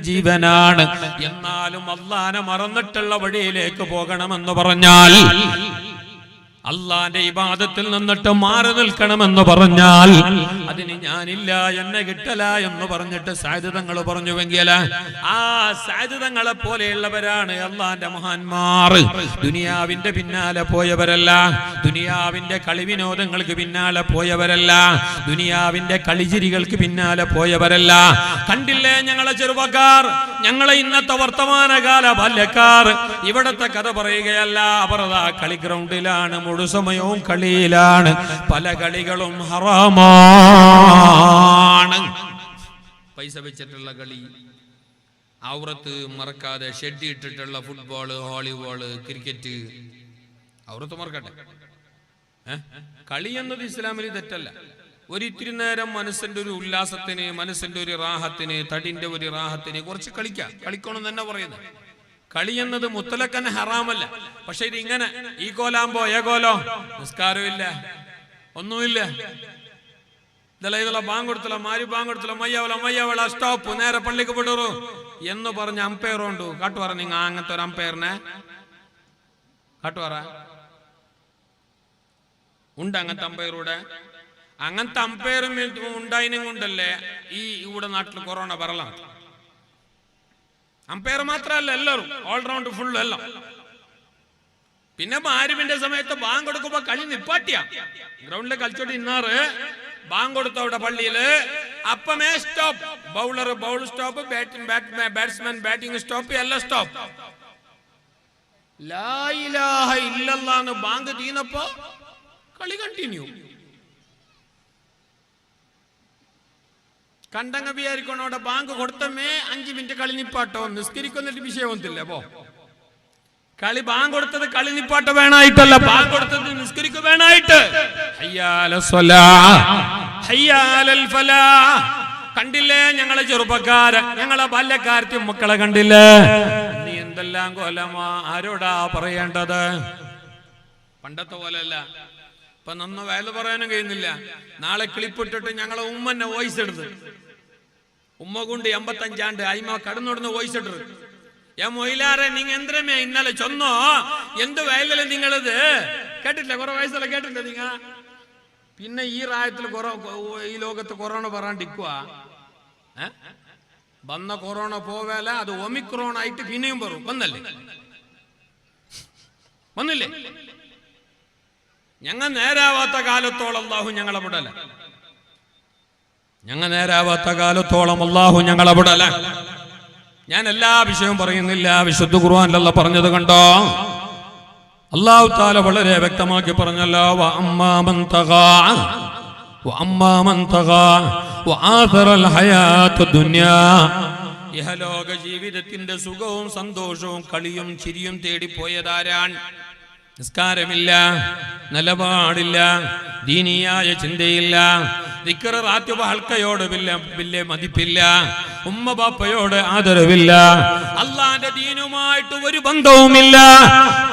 ജീവനാണ്, എന്നാലും അല്ലാഹനെ മറന്നിട്ടുള്ള വഴിയിലേക്ക് പോകണമെന്ന് പറഞ്ഞാൽ, അല്ലാഹന്റെ ഇബാദത്തിൽ നിന്നിട്ട് മാറി നിൽക്കണമെന്ന് പറഞ്ഞാൽ അതിന് ഞാനില്ല, എന്നെ കിട്ടല എന്ന് പറഞ്ഞിട്ട് സഅദ് തങ്ങൾ പറഞ്ഞുവെങ്കിൽ ആ സഅദ് തങ്ങളെ പോലെയുള്ളവരാണ് അല്ലാഹന്റെ മഹാന്മാർ. ദുനിയാവിന്റെ പിന്നാലെ പോയവരല്ല, ദുനിയാവിന്റെ കളിവിനോദങ്ങൾക്ക് പിന്നാലെ പോയവരല്ല, ദുനിയാവിന്റെ കളിചിരികൾക്ക് പിന്നാലെ പോയവരല്ല. കണ്ടില്ലേ ഞങ്ങളെ ചെറുപ്പക്കാർ, ഞങ്ങളെ ഇന്നത്തെ വർത്തമാനകാല ബാല്യക്കാർ, ഇവിടത്തെ കഥ പറയുകയല്ല, അവർ കളിഗ്രൗണ്ടിലാണ്, മുഴു സമയവും കളിയിലാണ്, പല കളികളും ഹറാമാണ്. പൈസ വെച്ചിട്ടുള്ള കളി, ഔറത്ത് മറക്കാതെ ഷെഡ് ഇട്ടിട്ടുള്ള ഫുട്ബോള്, വോളിബോള്, ക്രിക്കറ്റ്, ഔറത്ത് മറക്കട്ടെ. കളി എന്നത് ഇസ്ലാമിൽ തെറ്റല്ല. ഒരിത്തിരി നേരം മനസ്സിന്റെ ഒരു ഉല്ലാസത്തിന്, മനസ്സിന്റെ ഒരു റാഹത്തിന്, തടിന്റെ ഒരു റാഹത്തിന് കുറച്ച് കളിക്കാം, കളിക്കണം തന്നെ പറയുന്നത്. കളി എന്നത് മുത്തലക്കൻ ഹറാമല്ല. പക്ഷെ ഇത് ഇങ്ങനെ ഈ കോലാകുമ്പോ ഏകോലോ നിസ്കാരവും ഇല്ല, ഒന്നുമില്ല, ഇതെല്ലാം ബാങ്ക് കൊടുത്തല്ലോ, മാരി ബാങ്ക് കൊടുത്തല്ലോ, മയ്യാവള സ്റ്റോപ്പ്, നേരെ പള്ളിക്ക് വിടറു എന്ന് പറഞ്ഞ അമ്പയറുണ്ട്. കാട്ടുവാറ നിങ്ങ അങ്ങനത്തെ ഒരു അമ്പയറിനെ കാട്ടുവാറ ഉണ്ട്, അങ്ങനത്തെ അമ്പയറൂടെ. അങ്ങനത്തെ അമ്പയറും ഉണ്ടായതിനും കൊണ്ടല്ലേ ഈ ഇവിടെ നാട്ടിൽ കൊറോണ വരലാണ്. അമ്പയർ മാത്രമല്ല, എല്ലാവരും ഓൾറൗണ്ട് ഫുൾ എല്ലാം. പിന്നെ മാരിവിന്റെ സമയത്ത് ബാങ്ക് കൊടുക്കുമ്പോ കളി നിപ്പാട്ടിയ ഗ്രൗണ്ടിൽ കളിച്ചോട്ട് ഇന്നാറ് ബാങ്ക് കൊടുത്ത അവിടെ പള്ളിയില് അപ്പമേ stop. Bowler bowl stop, batsman batting stop, എല്ലാം സ്റ്റോപ്പ്. ലാ ഇലാഹ ഇല്ലല്ലാഹ് ബാങ്ക് തീർന്നപ്പോ കളി കണ്ടിന്യൂ. കണ്ടങ്ങ വിചാരിക്കണം അവിടെ ബാങ്ക് കൊടുത്തമേ 5 മിനിറ്റ് കളി നിപ്പാട്ടോ, നിസ്കരിക്കൊന്നിട്ട് വിഷയമൊന്നുമില്ല. അപ്പോ കളി ബാങ്ക് കൊടുത്തത് കളി നിപ്പാട്ട വേണായിട്ടല്ല, ബാങ്ക് കൊടുത്തത് നിസ്കരിക്ക വേണായിട്ട്. കണ്ടില്ലേ ഞങ്ങളെ ചെറുപ്പക്കാര്, ഞങ്ങളെ ബാല്യക്കാരത്തി മക്കളെ കണ്ടില്ലേ? നീ എന്തെല്ലാം കൊലമാ, ആരോടാ പറയേണ്ടത്? പണ്ടത്തെ പോലെയല്ല. ഇപ്പൊ നന്ന വയല് പറയാനും കഴിയുന്നില്ല. നാളെ ക്ലിപ്പിട്ടിട്ട് ഞങ്ങളെ ഉമ്മന്നെ വോയിസ് എടുത്ത്, ഉമ്മ കൊണ്ട് 85 ആണ്ട് അയിമ കടന്നോടുന്ന് വോയിസ് ഇട്ടത്. മൊയിലാറെ നിങ്ങ എന്തരമേ ഇന്നലെ ചൊന്നോ എന്ത് വയലല്ലേ നിങ്ങളത് കേട്ടിട്ടില്ല? കുറെ വയസ്സല്ല കേട്ടിട്ടില്ല നിങ്ങ? പിന്നെ ഈ പ്രായത്തിൽ ഈ ലോകത്ത് കൊറോണ പറയാണ്ടിക്കുക. വന്ന കൊറോണ പോവേല, അത് ഒമിക്രോൺ ആയിട്ട് പിന്നെയും പറയും. വന്നില്ലേ? ഞങ്ങൾ നേരാവാത്ത കാലത്തോളം അല്ലാഹു ഞങ്ങളെ വിടല. ഞങ്ങൾ നേരാവാത്ത കാലത്തോളം അല്ലാഹു ഞങ്ങളെ വിടല. ഞാൻ എല്ലാ വിഷയവും പറയുന്നില്ല. വിശുദ്ധ ഖുർആനിൽ പറഞ്ഞത് കണ്ടോ? അല്ലാഹു തആല വളരെ വ്യക്തമാക്കി പറഞ്ഞല്ലോ, വഅമ്മാമൻ തഗാ വഅമ്മാമൻ തഗാ വആഥറൽ ഹയാത്തുദ് ദുനിയാ. ഇഹലോക ജീവിതത്തിന്റെ സുഖവും സന്തോഷവും കളിയും ചിരിയും തേടി പോയതാരാണ്? നിസ്കാരമില്ല, നിലപാടില്ല, ദീനിയായ ചിന്തയില്ല, ദിക്ർ റാത്തിബ ഹൽക്കയോട് വലിയ മതിപ്പില്ല, ഉമ്മ ബാപ്പയോട് ആദരവില്ല, അള്ളാന്റെ ദീനുമായിട്ട് ഒരു ബന്ധവുമില്ല,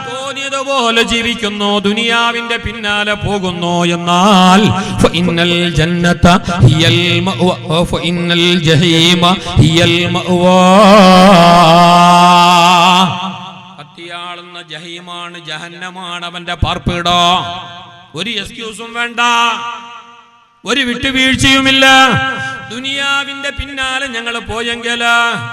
തോന്നിയതുപോലെ ജീവിക്കുന്നു, ദുനിയാവിന്റെ പിന്നാലെ പോകുന്നു. എന്നാൽ ഫഇന്നൽ ജന്നത ഹിയൽ മഅ്വ ഫഇന്നൽ ജഹീമ ഹിയൽ മഅ്വാ. കത്തിയാളുന്ന ജഹീമാണ്, ജഹന്നമാണ് അവന്റെ പാർപ്പിടോ. ഒരു എക്സ്ക്യൂസും വേണ്ട, ഒരു വിട്ടുവീഴ്ചയുമില്ല. ദുനിയാവിന്റെ പിന്നാലെ ഞങ്ങൾ പോയെങ്കിൽ,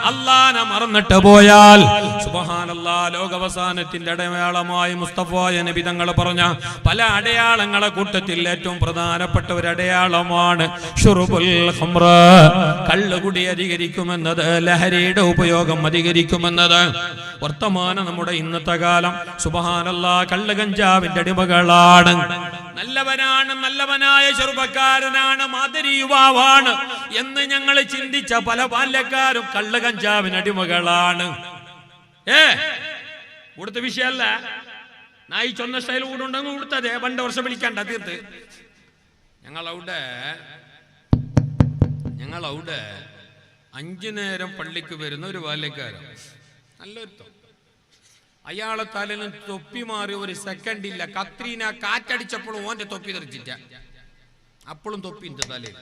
അള്ളാനെ മറന്നിട്ട് പോയാൽ, സുബ്ഹാനല്ലാഹ്, ലോകാവസാനത്തിന്റെ അടയാളമായി മുസ്തഫായ നബി തങ്ങൾ പറഞ്ഞ പല അടയാളങ്ങളെ കൂട്ടത്തിൽ ഏറ്റവും പ്രധാനപ്പെട്ട ഒരു അടയാളമാണ് ശുർബുൽ ഖംറ. കള്ളുകുടി അധികരിക്കുമെന്നത്, ലഹരിയുടെ ഉപയോഗം അധികരിക്കുമെന്നത്. വർത്തമാനം നമ്മുടെ ഇന്നത്തെ കാലം സുബ്ഹാനല്ലാഹ് കള്ള് കഞ്ചാവിന്റെ അടിമകളാണ്. നല്ലവനാണ്, നല്ലവനായ ചെറുപ്പക്കാരനാണ്, മാതിരി യുവാവാണ് എന്ന് ഞങ്ങൾ ചിന്തിച്ച പല ബാല്യക്കാരും കള്ള് കഞ്ചാവിന് അടിമകളാണ്. ഇവിടുത്തെ വിഷയമല്ല. നായി ചൊന്ന സ്റ്റൈൽ കൂടെ ഉണ്ടെന്ന് കൊടുത്തത് 2 വർഷം വിളിക്കണ്ട തീർത്ത്. ഞങ്ങളവിടെ 5 നേരം പള്ളിക്ക് വരുന്ന ഒരു ബാല്യക്കാരൻ, നല്ലൊരു അയാളെ തലയിൽ തൊപ്പി മാറി ഒരു സെക്കൻഡ് ഇല്ല. കത്രീന കാറ്റടിച്ചപ്പോഴും ഓന്റെ തൊപ്പി തെറിച്ചിട്ട, അപ്പോഴും തൊപ്പിന്റെ തലയിൽ.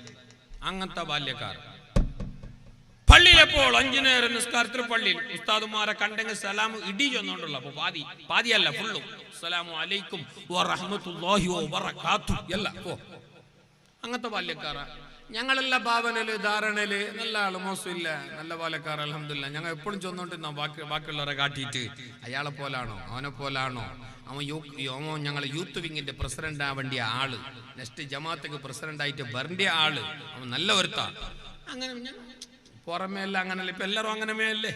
അങ്ങനത്തെ ബാല്യക്കാർ പള്ളിയിലെപ്പോൾ 5 നേരം നിസ്കാരത്തിൽ പള്ളിയിൽ ഉസ്താദുമാരെ കണ്ടെങ്കിൽ സലാം ഇടി ചെന്നോണ്ടുള്ള. അപ്പൊ പാതിയല്ല, ഫുള്ളും അസ്സലാമു അലൈക്കും വറഹ്മത്തുള്ളാഹി വബറകാതുഹു എല്ല. അങ്ങനത്തെ ബാല്യക്കാരാ ഞങ്ങളെല്ലാം. ഭാവനയില് ധാരണയില് നല്ല ആള്, മോശമില്ല, നല്ല ബാല്യക്കാർ അൽഹംദുലില്ലാ. ഞങ്ങൾ എപ്പോഴും ചെന്നോണ്ടിരുന്ന ബാക്കിയുള്ളവരെ കാട്ടിയിട്ട് അയാളെ പോലാണോ അവനെ പോലാണോ അവൻ ഞങ്ങൾ യൂത്ത് വിങ്ങിന്റെ പ്രസിഡന്റ് ആവേണ്ടിയ ആള്, നെക്സ്റ്റ് ജമാഅത്തേക്ക് പ്രസിഡന്റ് ആയിട്ട് വരേണ്ട ആള്, അവൻ നല്ല ഒരുത്താ. അങ്ങനെ പുറമേ അല്ല, അങ്ങനല്ല. ഇപ്പൊ എല്ലാവരും അങ്ങനമേ അല്ലേ?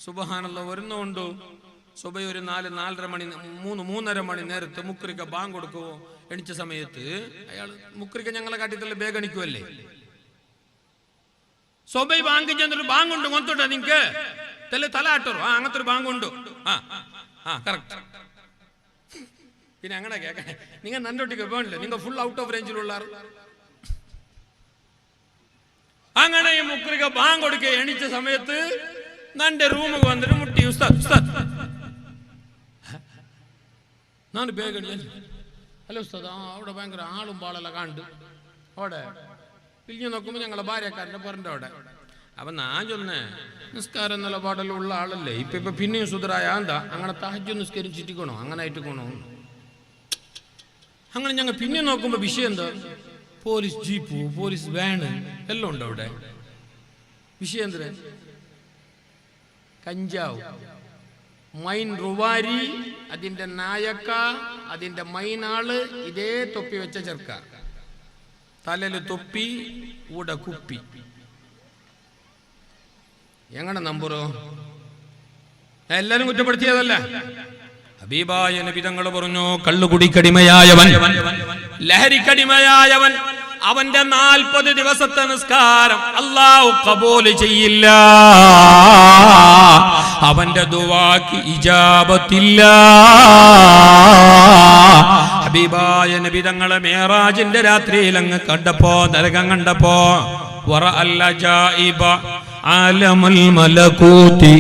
സുബ്ഹാനല്ലാഹ്. വരുന്നുണ്ടോ സുബൈ ഒരു 4-4:30 മണി 3-3:30 മണി നേരത്ത് മുക്രിക്ക ബാങ്ക് കൊടുക്കുവോ? എണിച്ച സമയത്ത് അയാൾ മുക്രിക്ക ഞങ്ങളെ കാട്ടിത്തല്ല ബേഗ് എണിക്കുവല്ലേ? സുബൈ ബാങ്ക് ചെന്നിട്ട് ബാങ്കുണ്ട് കൊത്തോട്ടെ നിങ്ങക്ക് തല ആട്ടറോ? അങ്ങനത്തെ ഒരു ബാങ്കുണ്ട്. കറക്റ്റ്. പിന്നെ അങ്ങനെ കേൾക്കണേ, നിങ്ങൾ നന്നൊട്ടിക്ക് വേണില്ല, നിങ്ങൾ ഫുൾ ഔട്ട് ഓഫ് റേഞ്ചിലുള്ള. അങ്ങനെ ഈ മുക്രിക്ക ബാങ്ക് കൊടുക്ക എണിച്ച സമയത്ത് നന്റെ റൂമിൽ വന്നിട്ട് മുട്ടി, ഉസ്താദ് ഞാൻ ബേഗ് അടിച്ചു. ഹലോ ഉസ്താദ്, അവിടെ ഭയങ്കര ആളും പാളെല്ലാം കണ്ടു. അവിടെ പിരിഞ്ഞു നോക്കുമ്പോൾ ഞങ്ങളെ ഭാര്യക്കാരൻ്റെ പുറൻ്റെ അവിടെ. അപ്പം ഞാൻ ചൊന്നേ, നിസ്കാരം നിലപാടെല്ലാം ഉള്ള ആളല്ലേ, ഇപ്പൊ പിന്നെയും സുധരായ എന്താ അങ്ങനെ തഹജ്ജുദ് നിസ്കരിച്ചിട്ടിക്കണോ? അങ്ങനെ ആയിട്ടിക്കണോ? അങ്ങനെ ഞങ്ങൾ പിന്നെ നോക്കുമ്പോൾ വിഷയം എന്താ? പോലീസ് ജീപ്പ്, പോലീസ് വാന് എല്ലാം ഉണ്ട് അവിടെ. വിഷയം എന്തിനാ? കഞ്ചാവ്, മൈൻ റുവാരി, അതിന്റെ നായക്ക, അതിന്റെ മൈനാള്, ഇതേ തൊപ്പി വെച്ച ചെറുക്ക. തലയിൽ തൊപ്പി ഊടെ കുപ്പി. എങ്ങനെ നമ്പറോ? എല്ലാരും കുറ്റപ്പെടുത്തിയതല്ല. ഹബീബായ നബി തങ്ങൾ പറഞ്ഞു, കള്ളുകുടിക്കടിമയായവൻ, ലഹരിക്കടിമയായവൻ, അവന്റെ 40 ദിവസത്തെ നിസ്കാരം അല്ലാഹു ഖബൂൽ ചെയ്യില്ല. അവന്റെ ദുആക്ക് ഇജാബത്തില്ല. ഹബീബായ നബി തങ്ങളെ മിഅ്റാജിന്റെ രാത്രിയിൽ അങ്ങ് കണ്ടപ്പോ, നരകം കണ്ടപ്പോ, വറഅൽ അജായിബ ആലമുൽ മലകൂതി,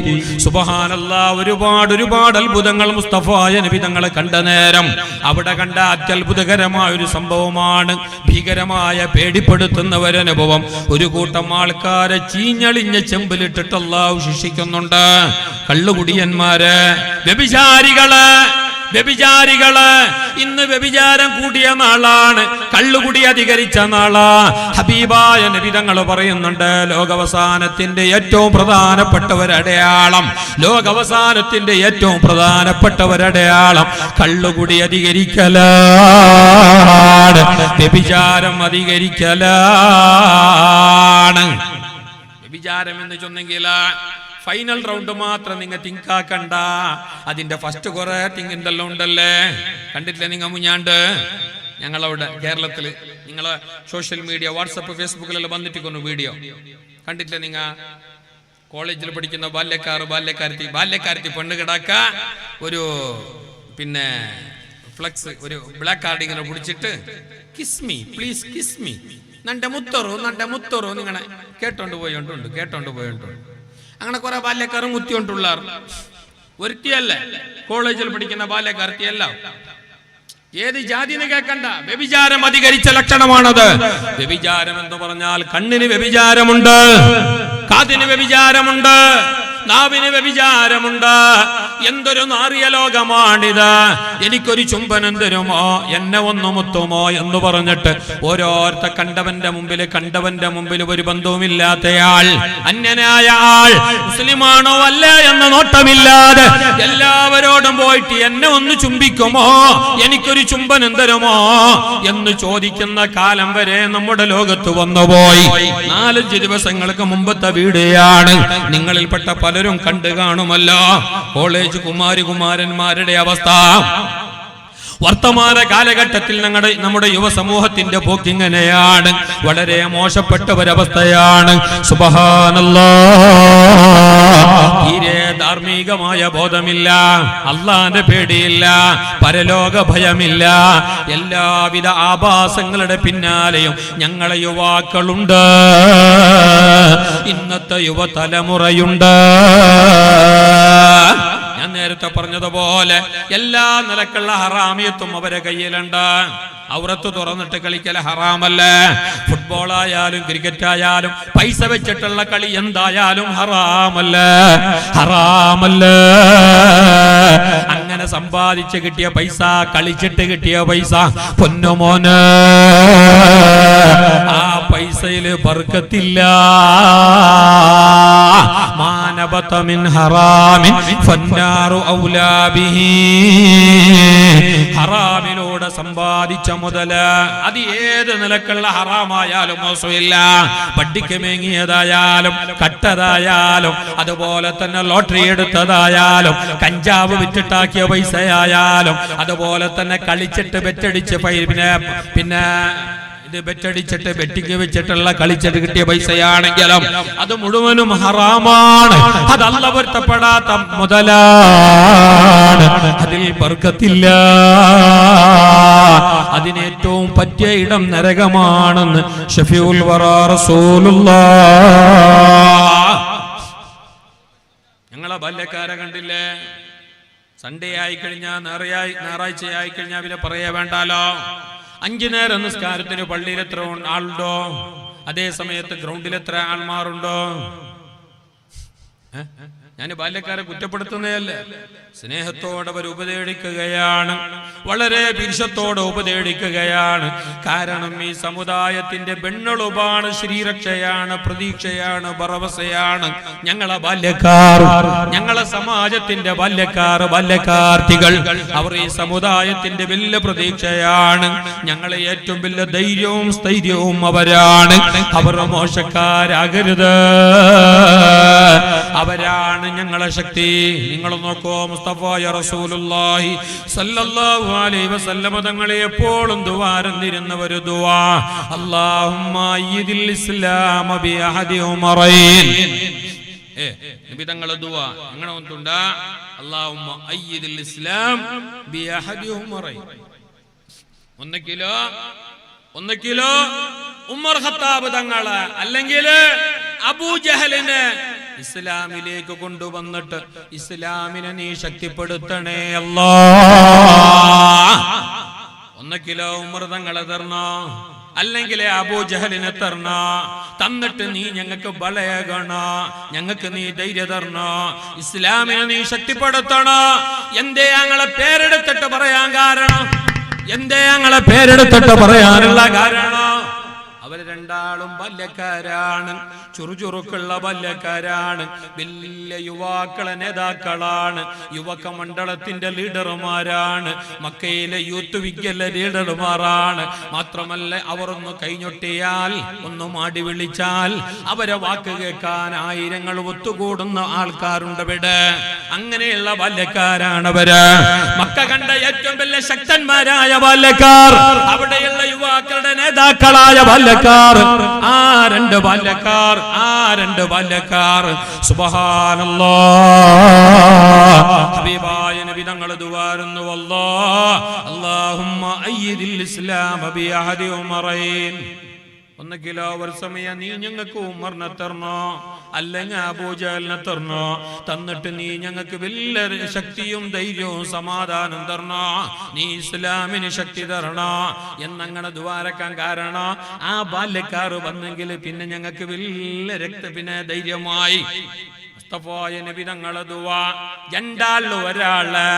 സുബ്ഹാനല്ലാഹ്, ഒരുപാട് അത്ഭുതങ്ങൾ മുസ്തഫായ നബി തങ്ങളെ കണ്ട നേരം അവിടെ കണ്ട അത്യത്ഭുതകരമായ ഒരു സംഭവമാണ്. ഭീകരമായ പേടിപ്പെടുത്തുന്ന ഒരനുഭവം. ഒരു കൂട്ടം ആൾക്കാരെ ചീഞ്ഞളിഞ്ഞ ചെമ്പിലിട്ടിട്ട് അല്ലാഹു ശിക്ഷിക്കുന്നുണ്ട്. കള്ളുകുടിയന്മാര്, വ്യഭിചാരികള്. ഇന്ന് വ്യഭിചാരം കൂടിയ നാളാണ്, കള്ളുകുടി അധികരിച്ച നാളാ. ഹബീബായ നബി തങ്ങൾ പറയുന്നുണ്ട്, ലോകാവസാനത്തിന്റെ ഏറ്റവും പ്രധാനപ്പെട്ട ഒരടയാളം, ലോകാവസാനത്തിന്റെ ഏറ്റവും പ്രധാനപ്പെട്ട ഒരടയാളം കള്ളുകുടി അധികരിക്കലാണ്, വ്യഭിചാരം അധികരിക്കലാണ്. വ്യഭിചാരം എന്ന് ചൊന്നെങ്കിൽ ഫൈനൽ റൗണ്ട് മാത്രം നിങ്ങൾ തിങ്കാക്കണ്ട. അതിന്റെ ഫസ്റ്റ് കുറെ തിങ്കിന്റെല്ലാം ഉണ്ടല്ലേ. കണ്ടിട്ടില്ല നിങ്ങൾ മുഞ്ഞാണ്ട്? ഞങ്ങളവിടെ കേരളത്തില് നിങ്ങളെ സോഷ്യൽ മീഡിയ, വാട്സപ്പ്, ഫേസ്ബുക്കിലെല്ലാം വന്നിട്ടിരിക്കുന്നു വീഡിയോ. കണ്ടിട്ടില്ല നിങ്ങൾ? കോളേജിൽ പഠിക്കുന്ന ബാല്യക്കാരത്തി പെണ്ണ് കിടാക്ക ഒരു പിന്നെ ഫ്ലക്സ്, ഒരു ബ്ലാക്ക് കാർഡ് ഇങ്ങനെ പിടിച്ചിട്ട് kiss me please kiss me, നന്റെ മുത്തറോ നിങ്ങളെ കേട്ടോണ്ട് പോയോണ്ടുണ്ട്. അങ്ങനെ കുറെ ബാല്യക്കാർ മുത്തിയോണ്ടുള്ളാർ. ഒരുത്തിയല്ലേ, കോളേജിൽ പഠിക്കുന്ന ബാല്യക്കാർത്തിയല്ല. ഏത് ജാതിന്ന് കേൾക്കണ്ട, വ്യഭിചാരം അധികരിച്ച ലക്ഷണമാണത്. വ്യഭിചാരം എന്ന് പറഞ്ഞാൽ കണ്ണിന് വ്യഭിചാരമുണ്ട്, കാതിന് വ്യഭിചാരമുണ്ട്, നാവിന് വ്യഭിചാരമുണ്ട്. എന്തൊരു നാറിയ ലോകമാണിത്. എനിക്കൊരു ചുംബനം തരുമോ, എന്നെ ഒന്ന് മുത്തുമോ എന്ന് പറഞ്ഞിട്ട് ഓരോരുത്ത കണ്ടവന്റെ മുമ്പിൽ ഒരു ബന്ധവുമില്ലാത്തയാൾ, അന്യനായ ആൾ, മുസ്ലിമാണോ അല്ല എന്ന നോട്ടമില്ലാതെ എല്ലാവരോടും പോയിട്ട് എന്നെ ഒന്ന് ചുംബിക്കുമോ, എനിക്കൊരു ചുംബനം തരുമോ എന്ന് ചോദിക്കുന്ന കാലം വരെ നമ്മുടെ ലോകത്ത് വന്നുപോയി. 4-5 ദിവസങ്ങൾക്ക് മുമ്പത്തെ വീഡിയോയാണ്. നിങ്ങളിൽപ്പെട്ട പലരും കണ്ടു കാണുമല്ലോ കോളേജ് കുമാരന്മാരുടെ അവസ്ഥ. വർത്തമാന കാലഘട്ടത്തിൽ നമ്മുടെ യുവസമൂഹത്തിന്റെ പോക്കിങ്ങനെയാണ്, വളരെ മോശപ്പെട്ട ഒരവസ്ഥയാണ്. സുബ്ഹാനല്ലാഹ്, തീരെ ധാർമ്മികമായ ബോധമില്ല, അള്ളാന്റെ പേടിയില്ല, പരലോക ഭയമില്ല. എല്ലാവിധ ആഭാസങ്ങളുടെ പിന്നാലെയും ഞങ്ങളെ യുവാക്കളുണ്ട്, ഇന്നത്തെ യുവതലമുറയുണ്ട്. ഞാൻ നേരത്തെ പറഞ്ഞതുപോലെ എല്ലാ നിലക്കുള്ള ഹറാമിയത്തും അവരെ കയ്യിലുണ്ട്. ഔറത്ത് തുറന്നിട്ട് കളിക്കൽ ഹറാമല്ല. ഫുട്ബോൾ ആയാലും ക്രിക്കറ്റ് ആയാലും പൈസ വെച്ചിട്ടുള്ള കളി എന്തായാലും ഹറാമല്ല. അങ്ങനെ സമ്പാദിച്ച് കിട്ടിയ പൈസ, കളിച്ചിട്ട് കിട്ടിയ പൈസ, പൊന്നുമോന്, ആ പൈസയിൽ ബർക്കത്തില്ല. മാനബത മിൻ ഹറാമിൻ ഫന്നാറു ഔലാ ബിഹി. ഹറാമിലൂടെ സമ്പാദിച്ച മുതല്, അത് ഏത് നിലക്കുള്ള ഹറാമായാലും മോശമില്ല. പട്ടിക്ക് മേങ്ങിയതായാലും കട്ടതായാലും അതുപോലെ തന്നെ ലോട്ടറി എടുത്തതായാലും കഞ്ചാവ് വിറ്റിട്ടാക്കിയ പൈസയായാലും അതുപോലെ തന്നെ കളിച്ചിട്ട് ബെറ്റടിച്ച് പിന്നെ ഇത് ബെറ്റടിച്ചിട്ട് ബെറ്റിങ് വെച്ചിട്ടുള്ള കളിച്ചിട്ട് കിട്ടിയ പൈസയാണെങ്കിലും അത് മുഴുവനും ഹറാമാണ്. അത് അല്ലാഹു പൊരുത്തപ്പെടാത്ത മുതലാണ്, അതിൽ ബർക്കത്തില്ല. അതിന് ഏറ്റവും പറ്റിയ ഇടം നരകമാണെന്ന് ഷഫീഉൽ വറാ റസൂലുള്ളാഹ്. ഞങ്ങളെ ബാല്യക്കാരെ കണ്ടില്ലേ? സൺഡേ ആയിക്കഴിഞ്ഞാൽ, ഞായറാഴ്ച ആയിക്കഴിഞ്ഞാൽ പിന്നെ പറയേ വേണ്ടാലോ. 5 നേരം നിസ്കാരത്തിന് പള്ളിയിൽ എത്ര ആളുണ്ടോ? അതേ സമയത്ത് ഗ്രൗണ്ടിൽ എത്ര ആൾമാരുണ്ടോ? ഞാൻ ബാല്യക്കാരെ കുറ്റപ്പെടുത്തുന്നതല്ല, സ്നേഹത്തോടെ അവർ ഉപദേശിക്കുകയാണ്, വളരെ പിരിശത്തോടെ ഉപദേശിക്കുകയാണ്. കാരണം ഈ സമുദായത്തിന്റെ പെണ്ണുളുപാണ്, ശ്രീരക്ഷയാണ്, പ്രതീക്ഷയാണ്, ഭറവസയാണ് ഞങ്ങളെ ബാല്യക്കാർ, ഞങ്ങളെ സമാജത്തിന്റെ ബാല്യക്കാർത്തികൾ. അവർ ഈ സമുദായത്തിന്റെ വലിയ പ്രതീക്ഷയാണ്, ഞങ്ങളെ ഏറ്റവും വലിയ ധൈര്യവും സ്ഥൈര്യവും അവരാണ്. അവർ മോശക്കാരാകരുത്, അവരാണ് ഞങ്ങളെ ശക്തി. നിങ്ങൾ നോക്കൂ, മുസ്തഫായ റസൂലുള്ളാഹി സല്ലല്ലാഹു അലൈഹി വസല്ലമ തങ്ങളെ എപ്പോഴും ദുആ ഒരു ദുആ, അല്ലാഹുമ്മ അയ്യിദിൽ ഇസ്ലാമ ബി അഹദി ഉമറൈൻ. നബി തങ്ങളെ ദുആ എങ്ങനെ വന്നിട്ടുണ്ട്? അല്ലാഹുമ്മ അയ്യിദിൽ ഇസ്ലാം ബി അഹദി ഉമറൈൻ. ഒന്നക്കിലോ ഉമർ ഖത്താബ് തങ്ങള്, അല്ലെങ്കിൽ അബൂജഹലിനെ ഇസ്ലാമിലേക്ക് കൊണ്ടുവന്നിട്ട് ഇസ്ലാമിനെ നീ ശക്തിപ്പെടുത്തണേ അല്ലാഹ്. ഒന്നക്കിലോ ഉമർ തങ്ങളെ തരണോ, അല്ലെങ്കിൽ അബൂജഹലിനെ തരണോ, തന്നിട്ട് നീ ഞങ്ങൾക്ക് ബലയകണോ, ഞങ്ങൾക്ക് നീ ധൈര്യം തരണോ, ഇസ്ലാമിനെ നീ ശക്തിപ്പെടുത്തണോ. എന്തേ ഞങ്ങളെ പേരെടുത്തിട്ട് പറയാൻ കാരണം? എന്തേ ഞങ്ങളെ പേരെടുത്തിട്ട് പറയാനുള്ള കാരണം? അവര് രണ്ടാളും ബാല്യക്കാരാണ്, ചുറുചുറുക്കുള്ള ബാല്യക്കാരാണ്, വലിയ യുവാക്കളെ നേതാക്കളാണ്, യുവക മണ്ഡലത്തിന്റെ ലീഡർമാരാണ്, മക്കയിലെ യൂത്ത് വിഗ്ഗിലെ ലീഡർമാരാണ്. മാത്രമല്ല, അവർ ഒന്ന് കൈഞ്ഞൊട്ടിയാൽ, ഒന്ന് മാടി വിളിച്ചാൽ അവരെ വാക്ക് കേൾക്കാൻ ആയിരങ്ങൾ ഒത്തുകൂടുന്ന ആൾക്കാരുണ്ട് ഇവിടെ. അങ്ങനെയുള്ള ബാല്യക്കാരാണ് അവര്. മക്ക കണ്ട ഏറ്റവും വലിയ ശക്തന്മാരായ ബാല്യക്കാർ, അവിടെയുള്ള യുവാക്കളുടെ നേതാക്കളായ ബാല്യക്കാർ. ആ രണ്ട് ബാല്യക്കാർ സുബ്ഹാനല്ലാഹ്. ഹബീബായ നബി തങ്ങൾ ദുആറുന്നു, അല്ലാഹുമ്മ അയ്യിദിൽ ഇസ്ലാമ ബി അഹദി ഉമറൈൻ. ഒന്നുകിലോ ഒരു സമയം നീ ഞങ്ങൾക്ക് ഉമറിനെ തരണോ, അല്ലെങ്കിൽ അബൂജഹലിനെ തരണോ, തന്നിട്ട് നീ ഞങ്ങൾക്ക് വലിയ ശക്തിയും ധൈര്യവും സമാധാനം തരണോ, നീ ഇസ്ലാമിന് ശക്തി തരണോ എന്നങ്ങനെ ദ്വാരക്കാൻ കാരണം ആ ബാല്യക്കാർ വന്നെങ്കിൽ പിന്നെ ഞങ്ങൾക്ക് വലിയ പിന്നെ ധൈര്യമായി. മുസ്തഫായ നബി തങ്ങളെ ദുആ, രണ്ടാളിൽ ഒരാള്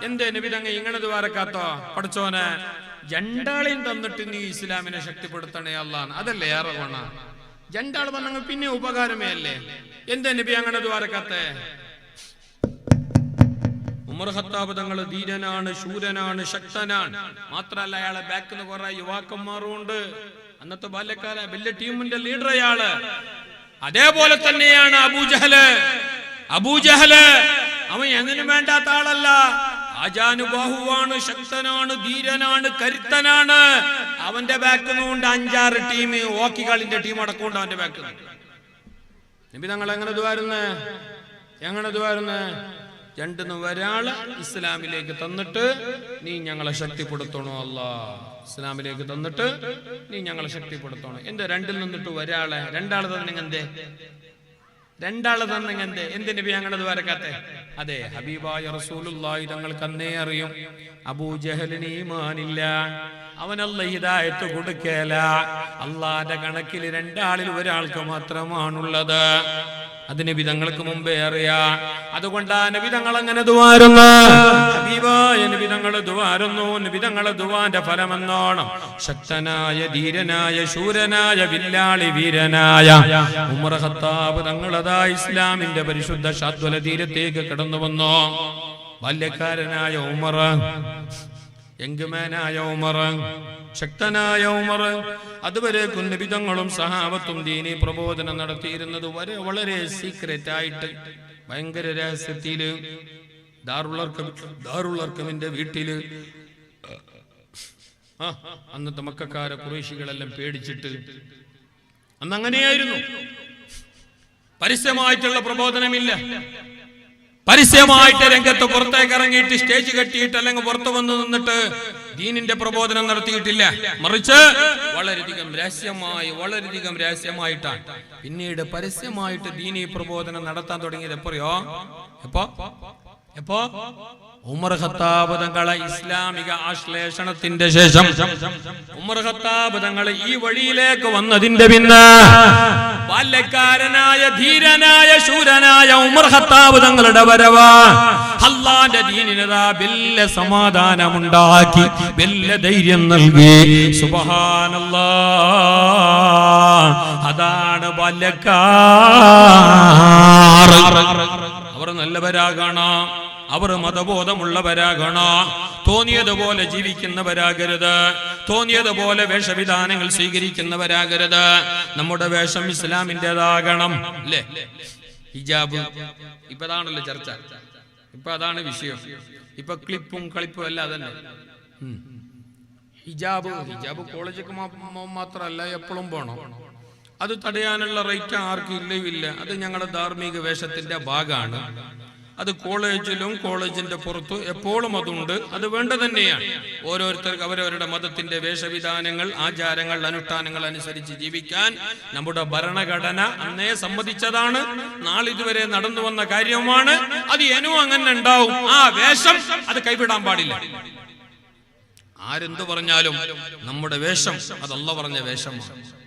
എന്തേ നബി തങ്ങ ഇങ്ങനെ ദ്വാരക്കാത്തോ? പഠിച്ചോനെ, രണ്ടാളെയും തന്നിട്ട് നീ ഇസ്ലാമിനെ ശക്തിപ്പെടുത്തണേ അല്ലാഹ്. അതല്ലേ ഏറെ ഗുണ. രണ്ടാൾ വന്നെങ്കിൽ പിന്നെ ഉപകാരമേ അല്ലേ. എന്തേ നബി അങ്ങനെ ദ്വാരക്കാത്തേ? ഉമർ ഖത്താബ് തങ്ങൾ ധീരനാണ്, ശൂരനാണ്, ശക്തനാണ്. മാത്രല്ല അയാളെ ബാക്കിൽ കുറെ യുവാക്കന്മാരും ഉണ്ട്. അന്നത്തെ ബാല്യക്കാല വലിയ ടീമിന്റെ ലീഡർ അയാള്. അതേപോലെ തന്നെയാണ് അബൂജഹല്. അവൻ എങ്ങനെ വേണ്ടാത്ത ആളല്ല, ആജാനുബാഹുവാണ്, ശക്തനാണ്, ധീരനാണ്, കരുത്തനാണ്. അവന്റെ ബാക്കിൽ നിന്നുണ്ട് 5-6 ടീം, ഹോക്കികളിന്റെ ടീം അടക്കമുണ്ട് അവന്റെ ബാക്കിൽ. നബി തങ്ങൾ എങ്ങനെ ദുആരുന്ന്? രണ്ടിന്ന് ഒരാള് ഇസ്ലാമിലേക്ക് തന്നിട്ട് നീ ഞങ്ങളെ ശക്തിപ്പെടുത്തണോ അല്ലാഹ്. ഇസ്ലാമിലേക്ക് തന്നിട്ട് നീ ഞങ്ങളെ ശക്തിപ്പെടുത്തണോ. എന്താ രണ്ടിൽ നിന്നിട്ട് രണ്ടാള് തന്നെങ്കെന്തേ? എന്ത് നബി അങ്ങനെ ദ്വാരക്കാത്തെ? അതെ, ഹബീബായ റസൂലുള്ളാഹി തങ്ങൾക്ക് അന്നേ അറിയും അബൂജഹലിന് ഈമാനില്ല, അവനല്ല ഹിദായത്ത് കൊടുക്കല. അള്ളാന്റെ കണക്കിൽ രണ്ടാളിൽ ഒരാൾക്ക് മാത്രമാണുള്ളത്. അത് നബി തങ്ങൾക്ക് മുമ്പേ അറിയാം. അതുകൊണ്ടാ നബി തങ്ങൾ അങ്ങനെ ദുആരുന്നു. ഹബീബായ നബി തങ്ങൾ ദുആരുന്നു. നബി തങ്ങളെ ദുആന്റെ ഫലമെന്നോണം ശക്തനായ, ധീരനായ, ശൂരനായ, വില്ലാളി വീരനായ ഉമർ ഖത്താബ് തങ്ങളതാ ഇസ്ലാമിന്റെ പരിശുദ്ധ ശാദ്വല തീരത്തേക്ക് കടന്നു വന്നു. ബാല്യക്കാരനായ ഉമർ, യങ്മാനായ ഉമർ, ശക്തനായ ഉമർ. അതുവരെ നബിതങ്ങളും സഹാബത്തും ദീനി പ്രബോധനം നടത്തിയിരുന്നത് വളരെ സീക്രറ്റ് ആയിട്ട്, ഭയങ്കര രഹസ്യത്തില്, ദാറുൽ-അർഖമിന്റെ വീട്ടില്. അന്നത്തെ മക്കക്കാരെ ഖുറൈശികളെല്ലാം പേടിച്ചിട്ട് അന്നങ്ങനെയായിരുന്നു. പരസ്യമായിട്ടുള്ള പ്രബോധനമില്ല. പരസ്യമായിട്ട് രംഗത്ത് പുറത്തേക്ക് ഇറങ്ങിയിട്ട് സ്റ്റേജ് കെട്ടിയിട്ട് അല്ലെങ്കിൽ പുറത്തു വന്നു നിന്നിട്ട് ദീനിന്റെ പ്രബോധനം നടത്തിയിട്ടില്ല. മറിച്ച് വളരെയധികം രഹസ്യമായിട്ടാണ് പിന്നീട് പരസ്യമായിട്ട് ദീനി പ്രബോധനം നടത്താൻ തുടങ്ങിയത്. എപ്പോ എപ്പോ ഉമർ ഖത്താബ് തങ്ങളെ ഇസ്ലാമിക ആശ്ലേഷണത്തിന്റെ ശേഷം ഉമർ ഖത്താബ് തങ്ങൾ ഈ വഴിയിലേക്ക് വന്നതിന്റെ പിന്നെ ബാല്യക്കാരനായ ധീരനായ ശൂരനായ ഉമർ ഖത്താബ് തങ്ങളുടെ വരവ് അല്ലാഹുവിന്റെ ദീനിനതാ വലിയ സമാധാനമുണ്ടാക്കി, വലിയ ധൈര്യം നൽകി. സുബ്ഹാനല്ലാഹ്, അതാണ് ബാല്യക്കാർ. അവർ നല്ലവരാകണം, അവർ മതബോധമുള്ളവരാകണം, തോന്നിയതുപോലെ ജീവിക്കുന്നവരാകരുത്, തോന്നിയതുപോലെ വേഷവിധാനങ്ങൾ സ്വീകരിക്കുന്നവരാകരുത്. നമ്മുടെ വേഷം ഇസ്ലാമിൻ്റെതാകണം, അല്ലേ? ഹിജാബ് ഇപ്പതാണല്ലോ ചർച്ച, ഇപ്പൊ അതാണ് വിഷയം. ഇപ്പൊ ക്ലിപ്പും കളിപ്പും അല്ല തന്നെ. ഹിജാബ് കോളേജൊക്കെ മാത്രമല്ല, എപ്പോഴും പോണം. അത് തടയാനുള്ള റൈറ്റ് ആർക്കും ഇല്ല. അത് ഞങ്ങളുടെ ധാർമ്മിക വേഷത്തിന്റെ ഭാഗമാണ്. അത് കോളേജിലും കോളേജിന്റെ പുറത്തും എപ്പോഴും അതുണ്ട്. അത് വേണ്ട തന്നെയാണ്. ഓരോരുത്തർക്ക് അവരവരുടെ മതത്തിന്റെ വേഷവിധാനങ്ങൾ, ആചാരങ്ങൾ, അനുഷ്ഠാനങ്ങൾ അനുസരിച്ച് ജീവിക്കാൻ നമ്മുടെ ഭരണഘടന അന്നേ സമ്മതിച്ചതാണ്. നാളിതുവരെ നടന്നു വന്ന കാര്യമാണ്. അത് എനും അങ്ങനെ ഉണ്ടാവും. ആ വേഷം അത് കൈവിടാൻ പാടില്ല. ആരെന്തു പറഞ്ഞാലും നമ്മുടെ വേഷം അത് അല്ലാഹു പറഞ്ഞ വേഷമാണ്.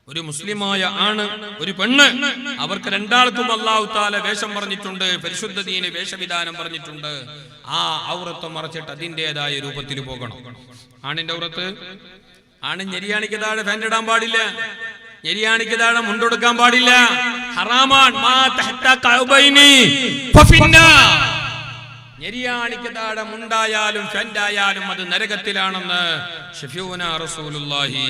ഒരു മുസ്ലിമായ ആണ്, ഒരു പെണ്ണ്, അവർക്ക് രണ്ടാൾക്കും അല്ലാഹു തആല വേഷം പറഞ്ഞിട്ടുണ്ട്, പരിശുദ്ധ ദീന് വേഷവിധാനം പറഞ്ഞിട്ടുണ്ട്. ആ ഔറത്ത് മറച്ചിട്ട് അതിൻ്റെതായ രൂപത്തിൽ പോകണം. ആണിന്റെ ഔറത്ത്, ആണ് ഞെരിയാണിക്ക് താഴെ ഫാൻ ഇടാൻ പാടില്ല, ഞെരിയാണിക്ക് താഴെ മുണ്ടെടുക്കാൻ പാടില്ല, ഹറാമാണ്. മാ തഹ്ത കഅബൈനി ഫഫിന്നാർ. ഞെരിയാണിക്ക് താഴെ മുണ്ടായാലും ഫാൻഡായാലും അത് നരകത്തിലാണെന്ന് ഷഫീഉനാ റസൂലുള്ളാഹി.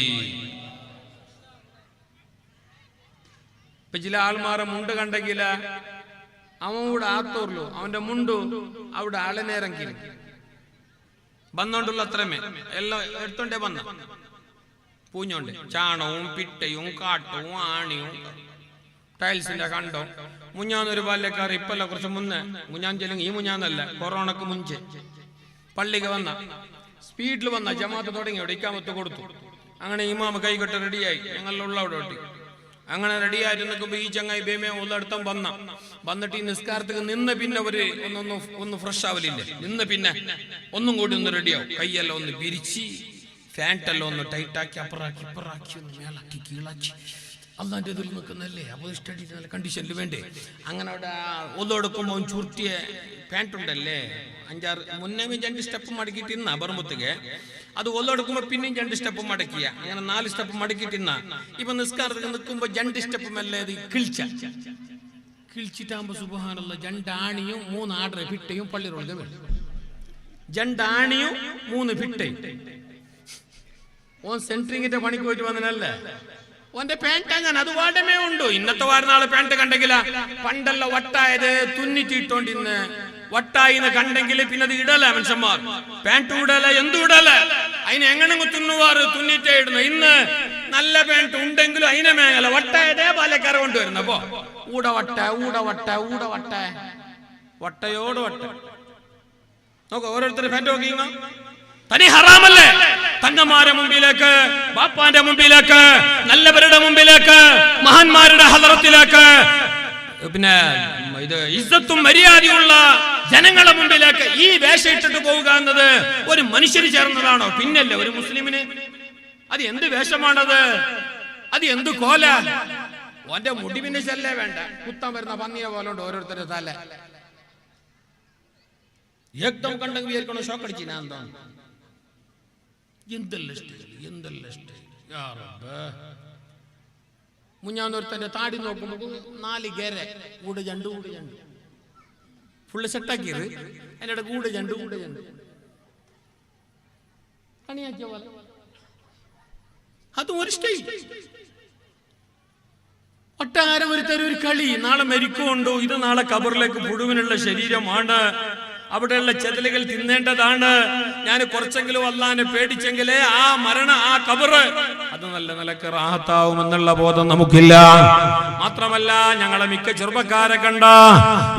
ഇപ്പൊ ചില ആൾമാരെ മുണ്ട് കണ്ടെങ്കില അവൻ ഇവിടെ ആത്തോർലു, അവന്റെ മുണ്ടു അവിടെ ആളനേരങ്കി വന്നോണ്ടുള്ള അത്രമേ എല്ലാം എടുത്തോണ്ടേ വന്ന പൂഞ്ഞോണ്ട് ചാണവും പിട്ടയും കാട്ടവും ആണിയും ടൈൽസിന്റെ കണ്ടോ. മുഞ്ഞാന്നൊരു ബാല്യക്കാർ ഇപ്പല്ല കുറച്ച് മുന്നേ, മുഞ്ഞാൻ ചെല്ലുങ്ങി, ഈ മുഞ്ഞാന്നല്ല, കൊറോണക്ക് മുഞ്ച് പള്ളിക്ക് വന്ന സ്പീഡിൽ വന്ന ജമാഅത്ത് തുടങ്ങി, അവിടെ ഇക്കാമത്ത് കൊടുത്തു. അങ്ങനെ ഇമാമ കൈകെട്ട് റെഡിയായി, ഞങ്ങളിലുള്ള അവിടെ ഒട്ടി. അങ്ങനെ റെഡിയായിട്ട് നിൽക്കുമ്പോ ഈ ചങ്ങായി ബേമേ ഉള്ളടത്തം വന്നിട്ട് ഈ നിസ്കാരത്തേക്ക് നിന്ന് പിന്നെ ഒരു ഒന്ന് ഫ്രഷ് ആവലില്ല. നിന്ന് പിന്നെ ഒന്നും കൂടി ഒന്ന് റെഡിയാവും. കൈയെല്ലാം ഒന്ന് പിരിച്ച് ഫാൻറ്റെല്ലാം ഒന്ന് ടൈറ്റാക്കി അപ്പറാക്കി ഇപ്പറാക്കി ഒന്ന് മേലാക്കി കീളാക്കി അള്ളാന്റെ ഇതിൽ നിൽക്കുന്നല്ലേ, അപ്പോൾ സ്റ്റഡി നല്ല കണ്ടീഷനിൽ വേണ്ടേ. അങ്ങനെ അവിടെ ഒന്നെടുക്കുമ്പോൾ ചുരുട്ടിയ പാൻറ് ഉണ്ടല്ലേ, 5-6 മുന്നേ 2 സ്റ്റെപ്പ് മടക്കിയിട്ട് ഇന്ന ബർമുത്തുക. അത് ഒന്നെടുക്കുമ്പോൾ പിന്നെയും 2 സ്റ്റെപ്പ് മടക്കിയ, അങ്ങനെ 4 സ്റ്റെപ്പ് മടക്കിയിട്ട് ഇന്ന. ഇപ്പൊ നിസ്കാരത്തിൽ നിൽക്കുമ്പോൾ 2 സ്റ്റെപ്പ് മെല്ലെ അത് കിളിച്ചിട്ടാകുമ്പോ സുബ്ഹാനല്ലാഹ് 2 ആണിയും 3 ആടറ പിട്ടയും പള്ളി റോളുക വേണം. 2 ആണിയും 3 പിട്ടയും. ഓൻ സെൻട്രിങ്ങിന്റെ പണിക്ക് പോയിട്ട് വന്നതല്ലേ, ഓന്റെ പാൻറ് അങ്ങനെ അത് വാടമേ ഉണ്ടോ. ഇന്നത്തെ വാരനാളെ പാൻറ് കണ്ടെങ്കില, പണ്ടല്ല വട്ടായത് തുന്നിട്ടിട്ടോണ്ടിന്ന് വട്ടായിന്ന് കണ്ടെങ്കിൽ പിന്നെ അത് ഇടല. മനുഷ്യന്മാർ പാൻറ് ഇടല, എന്തു ഇടല, അതിന് എങ്ങനെ തുന്നുവാറ് തുന്നിട്ടേ ഇടുന്നു. ഇന്ന് നല്ല പാൻറ് ഉണ്ടെങ്കിലും അതിനെ മേങ്ങല, വട്ടായതേ പാലക്കാര കൊണ്ടുവരുന്ന. അപ്പോ ഊടവട്ട വട്ടയോട് വട്ട നോക്ക, ഓരോരുത്തർ പാൻറ് നോക്കിങ്ങ തനി ഹറാമല്ലേ. തങ്ങന്മാരുടെ മുമ്പിലേക്ക്, ബാപ്പാന്റെ മുമ്പിലേക്ക്, നല്ലവരുടെ മുമ്പിലേക്ക്, മഹാന്മാരുടെ ഹദറത്തിലേക്ക്, പിന്നെ ഇത് ഇസ്സത്തും മര്യാദയുള്ള ജനങ്ങളുടെ മുമ്പിലേക്ക് ഈ വേഷം ഇട്ടിട്ട് പോവുക എന്നത് ഒരു മനുഷ്യന് ചേർന്നതാണോ? പിന്നല്ലേ ഒരു മുസ്ലിമിന്. അത് എന്ത് വേഷമാണത്, അത് എന്ത് കോല. ഓന്റെ മുടിവിന്റെ ശല്യ വേണ്ട, കുത്താൻ വരുന്ന പന്നിയെ പോലെ ഉണ്ട് ഓരോരുത്തരുടെ തല. ഏകദം കണ്ടെങ്കിൽ വിചാരിക്കണോ ഷോക്കടിച്ചിനാ എന്താ. മുഞ്ഞാന്നൊരുത്തന്റെ താടി നോക്കുമ്പോ 4 ഗേര കൂടെ ജണ്ട് ഫുള്ള് സെറ്റാക്കിയത്. അതിന്റെ കൂടെ ജണ്ട് കണിയാക്കിയ പോലെ. അതും ഒരു സ്റ്റൈൽ. ഒട്ടാരം ഒരു കളി. നാളെ മരിക്കുണ്ടോ, ഇത് നാളെ ഖബറിലേക്ക് മുഴുവനുള്ള ശരീരമാണ്, അവിടെയുള്ള ചെതലുകൾ തിന്നേണ്ടതാണ്. ഞാൻ കുറച്ചെങ്കിലും അല്ലാഹനെ പേടിച്ചെങ്കിലേ ആ ആ ഖബറ് അത് നല്ല നിലക്ക് റാഹത്താവുമെന്നുള്ള ബോധം നമുക്കില്ല. മാത്രമല്ല ഞങ്ങളെ മിക്ക ചെറുപ്പക്കാരെ കണ്ട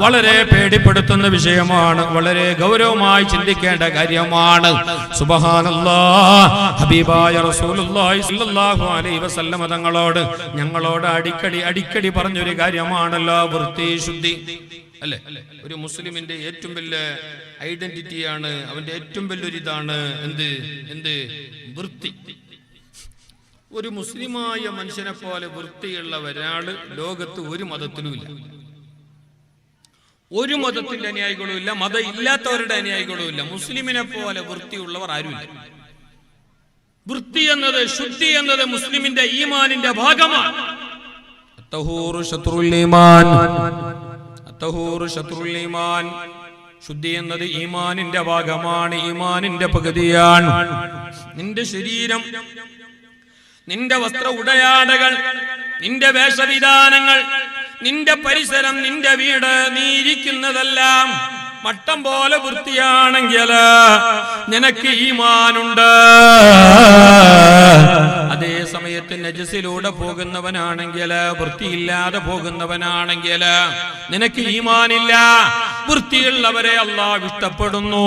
വളരെ പേടിപ്പെടുത്തുന്ന വിഷയമാണ്, വളരെ ഗൗരവമായി ചിന്തിക്കേണ്ട കാര്യമാണ്. സുബ്ഹാനല്ലാഹ്, ഹബീബായ റസൂലുള്ളാഹി സ്വല്ലല്ലാഹു അലൈഹി വസല്ലം ഞങ്ങളോട് അടിക്കടി പറഞ്ഞൊരു കാര്യമാണല്ലോ വൃത്തി ശുദ്ധി. അല്ലെ? ഒരു മുസ്ലിമിന്റെ ഏറ്റവും വലിയ ഐഡന്റിറ്റിയാണ്, അവന്റെ ഏറ്റവും വലിയൊരിതാണ് എന്ത് വൃത്തി. ഒരു മുസ്ലിമായ മനുഷ്യനെ പോലെ വൃത്തിയുള്ള ഒരാള് ലോകത്ത് ഒരു മതത്തിലുമില്ല. ഒരു മതത്തിന്റെ അനുയായികളും ഇല്ല, മതം ഇല്ലാത്തവരുടെ അനുയായികളും ഇല്ല. മുസ്ലിമിനെ പോലെ വൃത്തിയുള്ളവർ ആരുമില്ല. വൃത്തി എന്നത്, ശുദ്ധി എന്നത് മുസ്ലിമിന്റെ ഈമാനിന്റെ ഭാഗമാണ്. ശുദ്ധി എന്നത് ഈമാനിന്റെ ഭാഗമാണ്, ഈമാനിന്റെ പകുതിയാണ്. നിന്റെ ശരീരം, നിന്റെ വസ്ത്ര ഉടയാടകൾ, നിന്റെ വേഷവിധാനങ്ങൾ, നിന്റെ പരിസരം, നിന്റെ വീട്, നീ ഇരിക്കുന്നതെല്ലാം മട്ടം പോലെ വൃത്തിയാണെങ്കിൽ നിനക്ക് ഈമാനുണ്ട്. അതേ സമയത്ത് നജസിലൂടെ പോകുന്നവനാണെങ്കിൽ, വൃത്തിയില്ലാതെ പോകുന്നവനാണെങ്കിൽ നിനക്ക് ഈമാനില്ല. വൃത്തിയുള്ളവരെ അല്ലാഹു ഇഷ്ടപ്പെടുന്നു.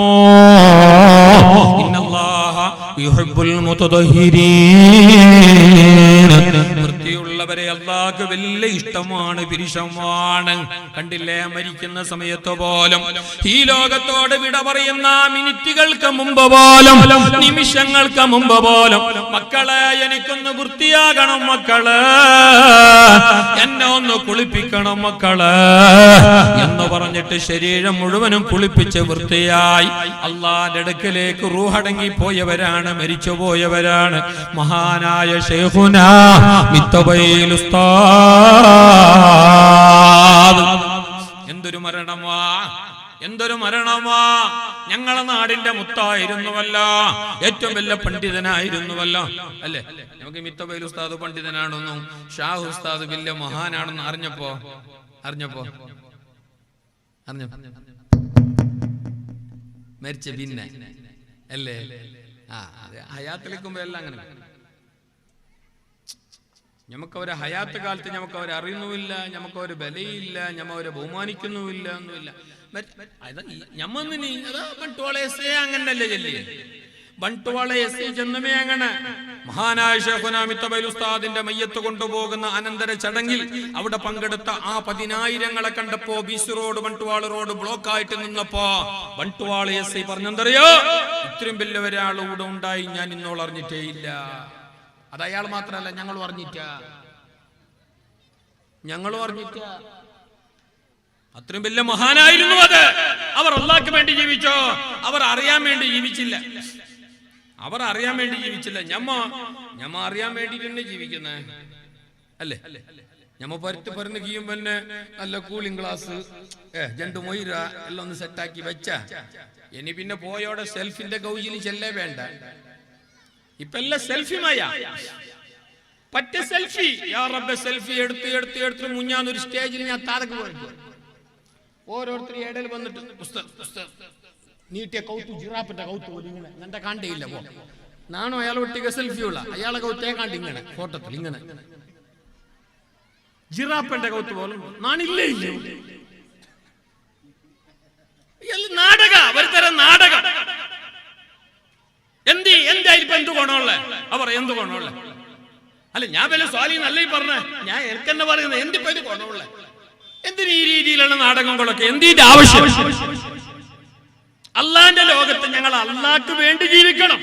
ഇന്നല്ലാഹ യുഹിബ്ബുൽ മുതതഹിരീൻ. വൃത്തിയുള്ളവരെ അല്ലാഹുക്ക് വലിയ ഇഷ്ടമാണ്, പിരിശമാണ്. കണ്ടില്ലേ, മരിക്കുന്ന സമയത്ത് പോലും, ഈ ലോകത്തോട് വിട പറയുന്ന മിനിറ്റുകൾക്ക് മുമ്പ് പോലും, നിമിഷങ്ങൾക്ക് മുമ്പ് പോലും, മക്കളെ എനിക്കൊന്ന് വൃത്തിയാകണം, മക്കളെ എന്നെ ഒന്ന് കുളിപ്പിക്കണം മക്കളെ എന്ന് പറഞ്ഞിട്ട് ശരീരം മുഴുവനും കുളിപ്പിച്ച് വൃത്തിയായി അല്ലാഹുവിന്റെ അടുക്കലേക്ക് റൂഹടങ്ങി പോയവരാണ്, മരിച്ചുപോയവരാണ്. മഹാനായ ശൈഖുനാ മിത്തബൈൽ ഉസ്താദ്. എന്തൊരു മരണമാ, എന്തൊരു മരണമാ! ഞങ്ങളെ നാടിന്റെ മുത്തായിരുന്നുവല്ലോ, ഏറ്റവും വലിയ പണ്ഡിതനായിരുന്നുവല്ലോ, അല്ലേ? നമുക്ക് മിത്തബൈൽ ഉസ്താദ് പണ്ഡിതനാണെന്നും ഷാഹു ഉസ്താദ് വലിയ മഹാനാണെന്ന് അറിഞ്ഞപ്പോ മരിച്ച പിന്നെ അല്ലേ? ഹയാത്തിലേക്കുമ്പോ എല്ലാം അങ്ങനെ. ഞമ്മക്കവരെ ഹയാത്ത് കാലത്ത് ഞമ്മക്കവരെ അറിയുന്നുമില്ല, ഞമ്മക്കവരെ ബലയില്ല, ഞമ്മവരെ ബഹുമാനിക്കുന്നുമില്ല, ഒന്നുമില്ല. അങ്ങനല്ലേ ചെല്ലിയേ? ബണ്ടുവാള എസ് ചെന്നമേ അങ്ങനെ. മഹാനായ ശൈഖുനാ മിത്തബൈൽ ഉസ്താദിന്റെ മയ്യത്ത് കൊണ്ടുപോകുന്ന അനന്തര ചടങ്ങിൽ അവിടെ പങ്കെടുത്ത ആ 10,000 കണ്ടപ്പോ ബീച്ച് റോഡ്, ബണ്ടുവാള റോഡ് ബ്ലോക്ക് ആയിട്ട് നിന്നപ്പോ ബണ്ടുവാള എസ് പറഞ്ഞെന്തറിയോ, ഇത്രയും വലിയ ഒരാൾ ഇവിടെ ഉണ്ടായി ഞാൻ ഇന്നോൾ അറിഞ്ഞിട്ടേ ഇല്ല. അത് അയാൾ മാത്രല്ല, ഞങ്ങളും അറിഞ്ഞിട്ട. അത്രയും വലിയ മഹാനായിരുന്നു അത്. അവർ അല്ലാഹ്ക്ക് വേണ്ടി ജീവിച്ചോ? അവർ അറിയാൻ വേണ്ടി ജീവിച്ചില്ല. ഞമ്മ അറിയാൻ വേണ്ടിട്ട് ജീവിക്കുന്നേ അല്ലേ? ഞമ്മ പരുന്ന് കീയും പിന്നെ നല്ല കൂളിംഗ് ഗ്ലാസ്, 2 മൊയ്ര എല്ലാം ഒന്ന് സെറ്റാക്കി വെച്ച ഇനി പിന്നെ പോയോടെ സെൽഫിന്റെ കൗജിൽ ചെല്ലേ വേണ്ട. ഇപ്പൊ എല്ലാം സെൽഫിമായ പറ്റ സെൽഫി. യാ റബ്ബേ, സെൽഫി എടുത്ത് മുഞ്ഞാന്നൊരു സ്റ്റേജിൽ ഞാൻ താരക്ക് പോയിട്ട് ഓരോരുത്തർ ഇടയിൽ വന്നിട്ട് നീട്ടിയ കൗത്തു, ജിറാപ്പിന്റെ കൗത്ത് പോലെ ഇങ്ങനെ എന്റെ കാണ്ടയില്ല പോ. നാണോ അയാൾ ഒട്ടിക സെൽഫിയുള്ള അയാളെ കൗത്തേ കാണ്ട് ഇങ്ങനെ ഫോട്ടത്തിൽ ഇങ്ങനെ ജിറാപ്പിന്റെ കൗത്ത് പോലും നാണില്ലേ? നാടക, ഒരു തരം നാടകം. എന്തായിരിക്കും എന്ത് ഗുണമുള്ള? അവർ എന്ത് ഗുണമുള്ള? അല്ല, ഞാൻ വല്ല സ്വാലി നല്ല പറഞ്ഞ ഞാൻ എനിക്കെന്നെ പറയുന്നത് എന്തിപ്പോ ഇത് ഗുണമുള്ള? എന്തിന് ഈ രീതിയിലുള്ള നാടകങ്ങളൊക്കെ? എന്തിന്റെ ആവശ്യം? അള്ളാന്റെ ലോകത്ത് ഞങ്ങൾ അള്ളാഹ്ക്ക് വേണ്ടി ജീവിക്കണം.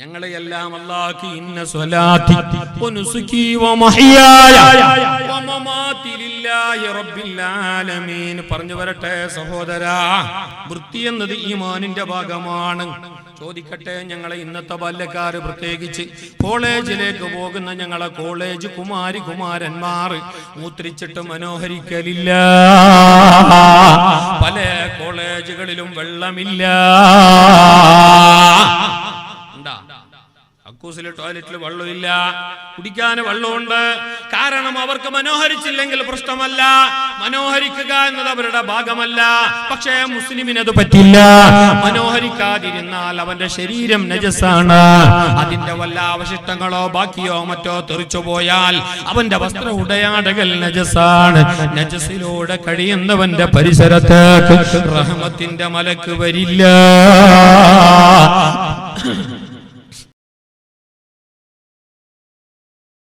ഞങ്ങളെയെല്ലാം അല്ലാഹു ഇന്ന സ്വലാത്തി വനുസുകി വമഹ്യായ വമമാതി ലില്ലാഹി റബ്ബിൽ ആലമീൻ പറഞ്ഞു വരട്ടെ സഹോദരാ. വൃത്തി എന്നത് ഈമാനിന്റെ ഭാഗമാണ്. ചോദിക്കട്ടെ, ഞങ്ങളെ ഇന്നത്തെ ബാല്യക്കാര്, പ്രത്യേകിച്ച് കോളേജിലേക്ക് പോകുന്ന ഞങ്ങളെ കോളേജ് കുമാരന്മാർ മൂത്രിച്ചിട്ട് മനോഹരിക്കലില്ല. പല കോളേജുകളിലും വെള്ളമില്ല. കക്കൂസിലെ ടോയ്ലറ്റിൽ വെള്ളമില്ല, കുടിക്കാൻ വെള്ളമുണ്ട്. കാരണം അവർക്ക് മനോഹരിച്ചില്ലെങ്കിൽ പ്രശ്നമല്ല, മനോഹരിക്കുക എന്നത് അവരുടെ ഭാഗമല്ല. പക്ഷേ മുസ്ലിമിനത് പറ്റില്ല. മനോഹരിക്കാതിരുന്നാൽ അവന്റെ ശരീരം നജസാണ്. അതിന്റെ വല്ല അവശിഷ്ടങ്ങളോ ബാക്കിയോ മറ്റോ തെറിച്ചു പോയാൽ അവന്റെ വസ്ത്ര ഉടയാടകൾ നജസാണ്. നജസിലൂടെ കഴിയുന്നവന്റെ പരിസരത്തേക്ക് റഹ്മത്തിന്റെ മലക്ക് വരില്ല.